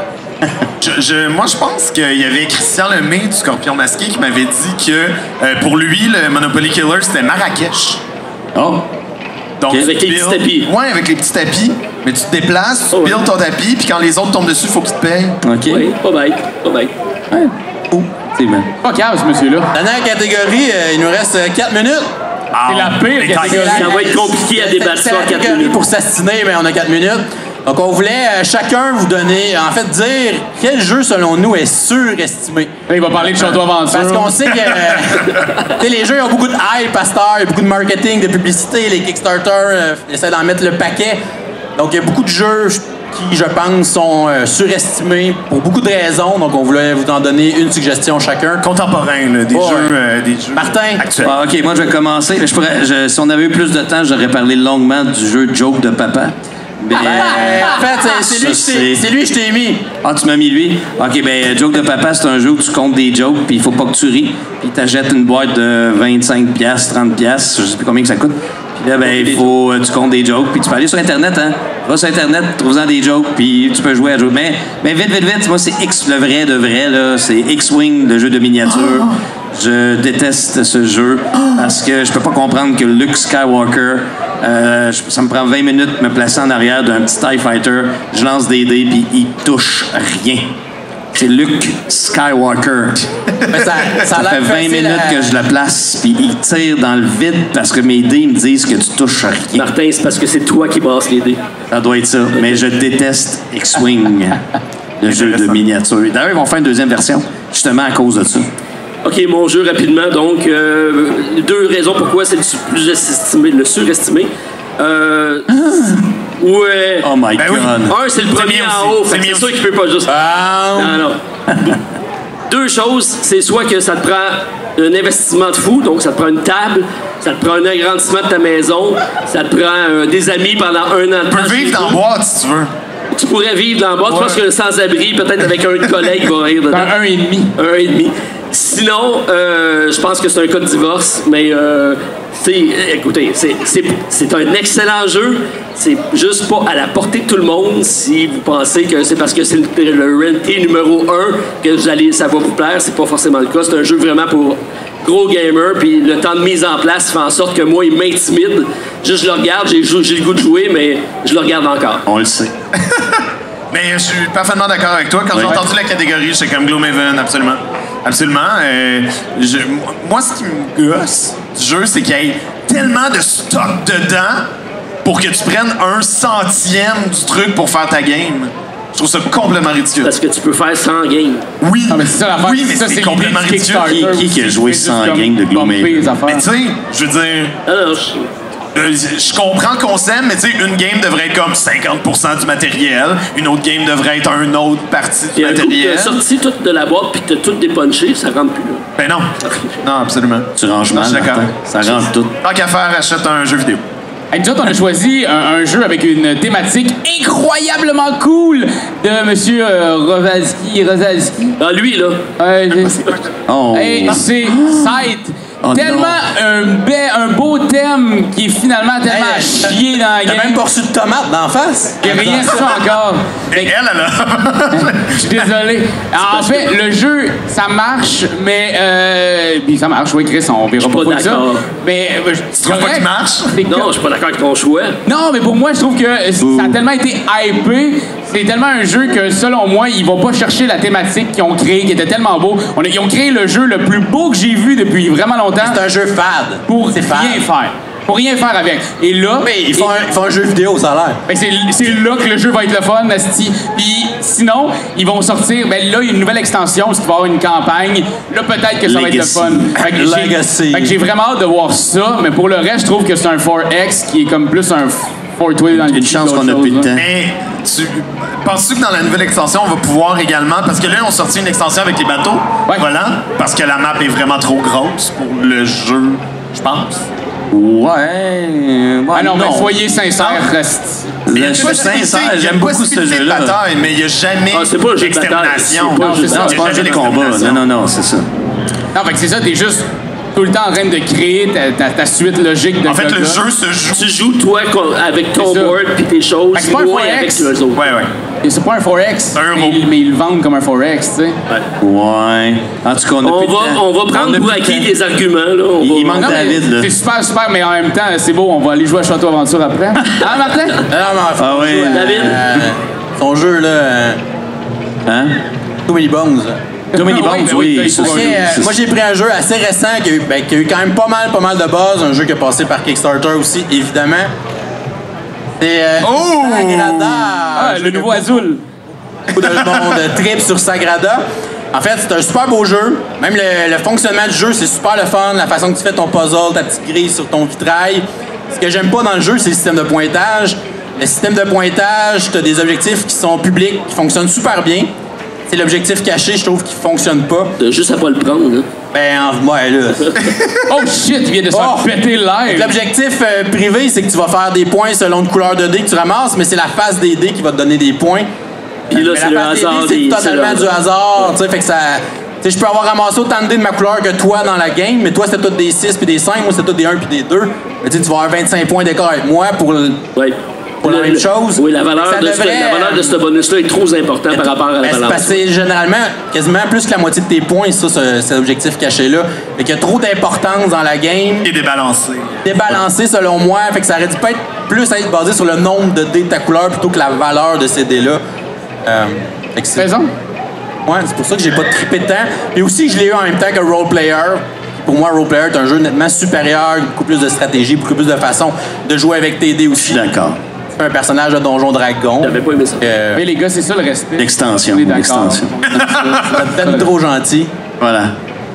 Moi, je pense qu'il y avait Christian Lemay du Scorpion Masqué qui m'avait dit que pour lui, le Monopoly Killer, c'était Marrakech. Oh! Donc, Ok. tu Avec les petits builds- tapis. Ouais, avec les petits tapis. Mais tu te déplaces, tu Oh, ouais. builds ton tapis, puis quand les autres tombent dessus, il faut qu'ils te payent. OK. Oui, pas bête, pas bête. Effectivement. Pas calme, ce monsieur-là. Dernière catégorie, il nous reste 4 minutes. C'est la pire les catégorie. Ça va être compliqué à débattre C'est ça en la 4 catégorie minutes. pour s'astiner, mais on a 4 minutes. Donc, on voulait chacun vous donner, en fait, dire quel jeu, selon nous, est surestimé. Là, il va parler de Château Aventure. Parce qu'on sait que tu sais, les jeux ont beaucoup de hype à cette heure, il y a beaucoup de marketing, de publicité, les Kickstarter essaient d'en mettre le paquet. Donc, il y a beaucoup de jeux qui, je pense, sont surestimés pour beaucoup de raisons. Donc, on voulait vous en donner une suggestion chacun. Contemporain, là, des jeux Martin. actuels. Ah, OK, moi, je vais commencer. Si on avait eu plus de temps, j'aurais parlé longuement du jeu Joke de papa. Mais, En fait, c'est lui que je t'ai mis. Ah, tu m'as mis lui? OK, ben Joke de papa, c'est un jeu où tu comptes des jokes, puis il faut pas que tu ris. Puis t'achètes une boîte de 25$, 30$, je sais plus combien que ça coûte. Puis là, ben, il faut, tu comptes des jokes, puis tu peux aller sur Internet, hein. Va sur Internet, trouve-en des jokes, puis tu peux jouer à jouer. Mais vite, moi, c'est le vrai de vrai, là. C'est X-Wing, le jeu de miniature. Je déteste ce jeu parce que je peux pas comprendre que Luke Skywalker, ça me prend 20 minutes de me placer en arrière d'un petit TIE Fighter, je lance des dés, puis il touche rien. C'est Luke Skywalker. Mais ça a Ça fait l'air 20 facile minutes à- que je le place, puis il tire dans le vide parce que mes dés me disent que tu touches rien. Martin, c'est parce que c'est toi qui brasses les dés. Ça doit être ça. Mais je déteste X-Wing, le jeu de miniature. D'ailleurs, ils vont faire une deuxième version, justement à cause de ça. OK, mon jeu rapidement. Donc, 2 raisons pourquoi c'est le surestimé. Ouais. Oh my Ben oui. God. Un, c'est le premier mien en aussi. haut. Fait C'est que mien c'est sûr aussi. qu'il peut pas juste. Non. 2 choses, c'est soit que ça te prend un investissement de fou, donc ça te prend une table, ça te prend un agrandissement de ta maison, ça te prend des amis pendant 1 an de Tu temps. peux chez vivre dans la vous. boîte si tu veux. Tu pourrais vivre dans le bas. Je pense qu'un sans-abri, peut-être avec un collègue, va rire dedans. Un 1,5. 1,5. Sinon, je pense que c'est un cas de divorce, mais écoutez, c'est un excellent jeu. C'est juste pas à la portée de tout le monde si vous pensez que c'est parce que c'est le renté numéro 1 que ça va vous plaire. C'est pas forcément le cas. C'est un jeu vraiment pour gros gamer, puis le temps de mise en place fait en sorte que moi, il m'intimide. Juste, je le regarde, j'ai le goût de jouer, mais je le regarde encore. On le sait. Mais je suis parfaitement d'accord avec toi. Quand j'ai entendu la catégorie, j'étais comme Gloomhaven, absolument. Absolument. Moi, ce qui me gosse du jeu, c'est qu'il y ait tellement de stock dedans pour que tu prennes 1/100e du truc pour faire ta game. Je trouve ça complètement ridicule. Parce que tu peux faire 100 games. Oui, Non, mais c'est ça l'affaire. oui, mais Ça, c'est l'idée complètement du ridicule. Kickstarter Qui a aussi. joué C'est juste 100 comme games de bumper Gloomhaven? les affaires. Mais tu sais, je veux dire... Alors, Je comprends le concept, mais tu sais, une game devrait être comme 50% du matériel, une autre game devrait être une autre partie il du y a un coup que matériel. t'as sorti tout de la boîte puis t'as tout dépunché, ça rentre plus là. Ben non. Non, absolument. Tu ranges Non, mal, je suis d'accord. Martin. Ça range tout. Tant qu'à faire, achète un jeu vidéo. Hey, nous autres, on a choisi un jeu avec une thématique incroyablement cool de Monsieur Rosalski. Ah, lui, là. Oh. Hey, c'est Sight. Oh Tellement un beau thème qui est finalement tellement à chier dans la T'as game. même pas reçu de tomates d'en face? Il n'y a rien de ça encore. Et elle, Je suis désolé. En fait, le jeu, ça marche, mais... puis ça marche, oui, Chris, on verra suis pas pas ça. d'accord. Mais Tu trouves pas qu'il marche? Non, je suis pas d'accord avec ton choix. Non, mais pour moi, je trouve que ça a tellement été hypé. C'est tellement un jeu que, selon moi, ils vont pas chercher la thématique qu'ils ont créée, qui était tellement beau. Ils ont créé le jeu le plus beau que j'ai vu depuis vraiment longtemps C'est un jeu fade. pour C'est fade. rien faire. Pour rien faire avec. Et là... Mais ils font un jeu vidéo, ça a l'air. Ben, c'est là que le jeu va être le fun, asti. Puis sinon, ils vont sortir. Ben là, il y a une nouvelle extension, parce qu'il va y avoir une campagne. Là, peut-être que ça va être le Legacy. fun. Fait que Legacy. fait que j'ai vraiment hâte de voir ça. Mais pour le reste, je trouve que c'est un 4X qui est comme plus un 4-way dans le Une chance qu'on a plus de temps. Mais penses-tu que dans la nouvelle extension, on va pouvoir également... Parce que là, ils ont sorti une extension avec les bateaux Ouais. volants, parce que la map est vraiment trop grosse pour le jeu, je pense. Ouais. Ah non, mais soyez sincères, reste. Je suis sincère, j'aime beaucoup ce jeu-là. Bataille, mais il n'y a jamais Ah, c'est pas un jeu de bataille, d'extermination. c'est pas un jeu de Non, c'est pas un jeu de combat. Non, c'est ça. Non, fait que c'est ça, t'es juste tout le temps en train de créer ta suite logique de En fait, le gars. jeu se joue... Tu joues, toi, avec ton C'est ça. board puis tes choses, Fait que c'est pas un moi 4X. avec eux autres. Ouais. Et c'est pas un 4X, Un euro. mais ils le vendent comme un 4X, tu sais. Ouais. En tout cas, on a plus de temps. On va prendre pour acquis des arguments, là. Il manque Non, mais David, là. c'est super, mais en même temps, c'est beau, on va aller jouer à Château Aventure après. Hein, Martin? Ah oui. David? Son jeu, là, Hein? Too Many Bones. Too Many Bones, oui. oui, c'est oui. sûr. Moi, j'ai pris un jeu assez récent qui a eu quand même pas mal de buzz. Un jeu qui est passé par Kickstarter aussi, évidemment. C'est Sagrada. Ah, le nouveau Azul. Beaucoup de monde trip sur Sagrada. En fait, c'est un super beau jeu. Même le fonctionnement du jeu, c'est super le fun. La façon que tu fais ton puzzle, ta petite grille sur ton vitrail. Ce que j'aime pas dans le jeu, c'est le système de pointage. Le système de pointage, tu as des objectifs qui sont publics, qui fonctionnent super bien. C'est l'objectif caché, je trouve, qui fonctionne pas. T'as juste à pas le prendre, hein. Ouais, là. Oh shit, il vient de se faire péter live. L'objectif privé, c'est que tu vas faire des points selon une couleur de dés que tu ramasses, mais c'est la face des dés qui va te donner des points. Puis là, Mais c'est le la face des hasard. dés, c'est totalement du hasard. Tu sais, fait que ça. Tu sais, je peux avoir ramassé autant de dés de ma couleur que toi dans la game, mais toi, c'était tout des 6 puis des 5, moi, c'était tout des 1 puis des 2. Mais tu sais, tu vas avoir 25 points d'écart avec moi pour la même chose. Oui, la valeur Ça de devrait, ce bonus-là est trop importante par rapport à la c'est balance. parce que c'est généralement quasiment plus que la moitié de tes points, ça, cet objectif caché-là. Fait qu'il y a trop d'importance dans la game. Et débalancé. Débalancé selon moi. Fait que ça aurait dû peut-être plus être basé sur le nombre de dés de ta couleur plutôt que la valeur de ces dés-là. Fait que c'est Raison. ouais, c'est pour ça que j'ai pas trippé de temps. Et aussi, je l'ai eu en même temps que Role Player. Pour moi, Role Player est un jeu nettement supérieur, beaucoup plus de stratégie, beaucoup plus de façons de jouer avec tes dés aussi. D'accord. C'est un personnage de Donjon Dragon. J'avais pas aimé ça. Mais les gars, c'est ça le respect. L'extension, On est d'accord. l'extension. C'est peut-être trop gentil. Voilà.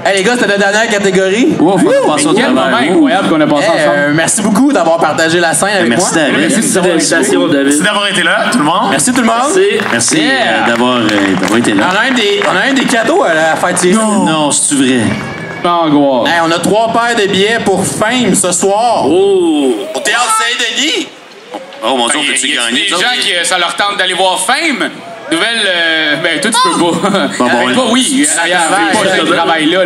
Hey les gars, c'était la dernière catégorie. Ouf, on a passé au Quel moment travers. incroyable qu'on a passé Hey, ensemble. merci beaucoup d'avoir partagé la scène avec Merci, moi. David. Merci de Merci nous de avoir l'invitation, David. Merci d'avoir été là, tout le monde. Merci tout le monde. Merci. Merci Yeah. d'avoir été là. On a un des cadeaux à la fête des Non, c'est-tu vrai? Angoisse. Hey, on a 3 paires de billets pour Fame ce soir. Oh! Au Théâtre Saint-Denis. Oh mon Dieu, Il peux-tu y a gagner? des gens qui ça leur tente d'aller voir Fame. Nouvelle. Ben, toi, tu peux pas. Bon, Ben, toi, oui. Regarde, va, pas ça ce va. travail-là.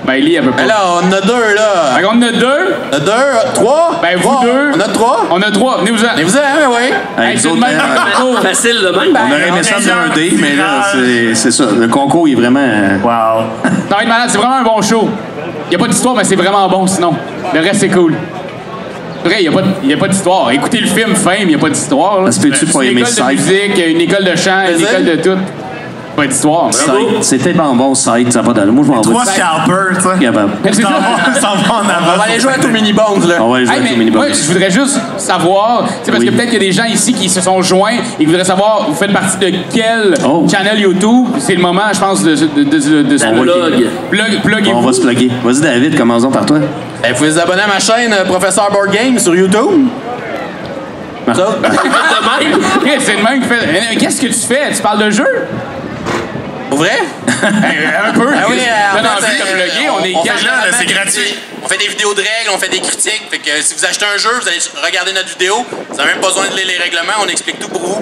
Bailey, elle peut pas. Ben là, on en a 2 là. Fait qu'on en a 2. On a 2, 3. Ben, vous deux. On a 3. On a 3. Venez-vous-en. Mais vous avez, oui. Hey, Hey, nous c'est le autres, même parcours. Facile de même. on aurait aimé ça de un dé, mais là, c'est ça. Le concours est vraiment... Wow. Ça va être malade, c'est vraiment un bon show. Il n'y a pas d'histoire, mais c'est vraiment bon sinon. Le reste, c'est cool. Vrai, il n'y a pas d'histoire. Écoutez le film Fame, il n'y a pas d'histoire. là. Ça se peut-tu pas C'est une aimer école de Sight? musique, une école de chant, une Vas-y. école de tout. Pas d'histoire. Sight. C'est tellement bon, Sight, ça va dans le... Moi, je m'en vais. 3 scalpers, tu sais. Capable. Mais c'est ça. S'en va en On avant. va aller jouer à Too Many Bones là. On va aller jouer Hey, avec mais le mini moi, je voudrais juste savoir, tu sais, parce Oui. que peut-être qu'il y a des gens ici qui se sont joints et qui voudraient savoir, vous faites partie de quel Oh. channel YouTube. C'est le moment, je pense, de se La blog. Pluguez-vous. On va se plugger. Vas-y, David, commençons par toi. Ben, vous pouvez vous abonner à ma chaîne Professeur Board Game sur YouTube. Ça, De même. Chris, c'est le même qui fait. Qu'est-ce que tu fais? Tu parles de jeu? pour vrai? Un peu. Ah oui, Chris. Donne en fait, envie de te plugger, on est fait quatre. généralement c'est des gratuit. vidéos- On fait des vidéos de règles, on fait des critiques. Fait que si vous achetez un jeu, vous allez regarder notre vidéo. Vous n'avez même pas besoin de lire les règlements, on explique tout pour vous.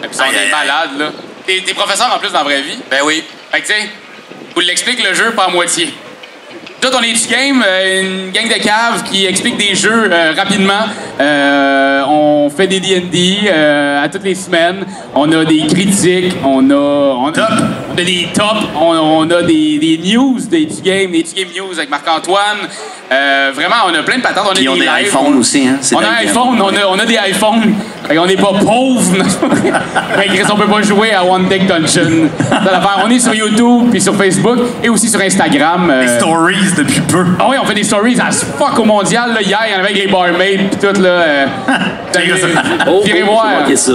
Et puis, on est malades, là. T'es professeur en plus dans la vraie vie. Ben oui. Fait que, tu sais, vous l'explique le jeu pas à moitié. Tout, on est du game, une gang de caves qui explique des jeux rapidement. On fait des D&D à toutes les semaines. On a des critiques, on a des tops, on a des news des game news avec Marc-Antoine. Vraiment, on a plein de patentes. On a Puis on a des lives. iPhones aussi, hein. C'est On a un dingue. iPhone, on a des iPhones. Fait qu'on n'est pas pauvres. Mais Chris, on peut pas jouer à One Deck Dungeon. C'est l'affaire. On est sur YouTube, puis sur Facebook, et aussi sur Instagram. Des stories depuis peu. Ah oui, on fait des stories as fuck au mondial. Là, hier, il y en avait avec les barmaids, puis tout. Là, Irez voir. J'ai manqué ça.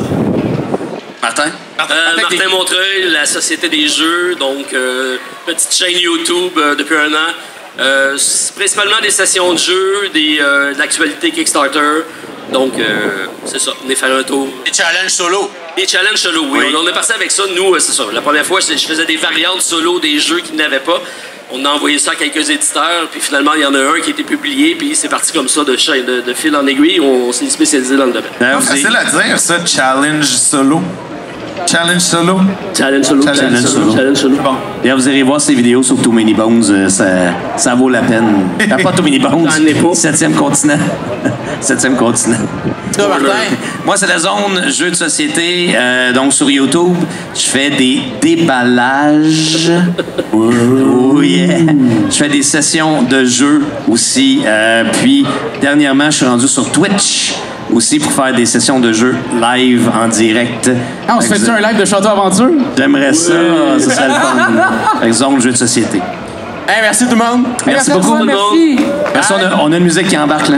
Martin? Martin Montreuil, la Société des Jeux, donc petite chaîne YouTube depuis 1 an. C'est principalement des sessions de jeux, de l'actualité Kickstarter. Donc, c'est ça, venez faire un tour. Des challenges solo. Des challenges solo, oui. On est parti avec ça. Nous, c'est ça. La première fois, je faisais des variantes solo des jeux qu'ils n'avaient pas. On a envoyé ça à quelques éditeurs, puis finalement, il y en a un qui a été publié, puis c'est parti comme ça, de fil en aiguille. On s'est spécialisé dans le domaine. C'est facile à dire, ça, challenge solo. Challenge solo. Challenge solo, Challenge solo. challenge solo. Bon. Et vous irez voir ces vidéos sur Too Many Bones, ça vaut la peine. Pas Too Many Bones, J'en ai pas. 7e continent. 7e continent. Toi, Martin? Moi, c'est la zone jeux de société. Donc, sur YouTube, je fais des déballages. Oh yeah! Je fais des sessions de jeux aussi. Puis, dernièrement, je suis rendu sur Twitch. aussi pour faire des sessions de jeu live en direct. Ah, on se fait-tu un live de Château Aventure? J'aimerais ça, ça serait le fun. Avec zone jeu de société. Hey, merci tout le monde. Merci à beaucoup. toi, merci. Merci, on a une musique qui embarque là.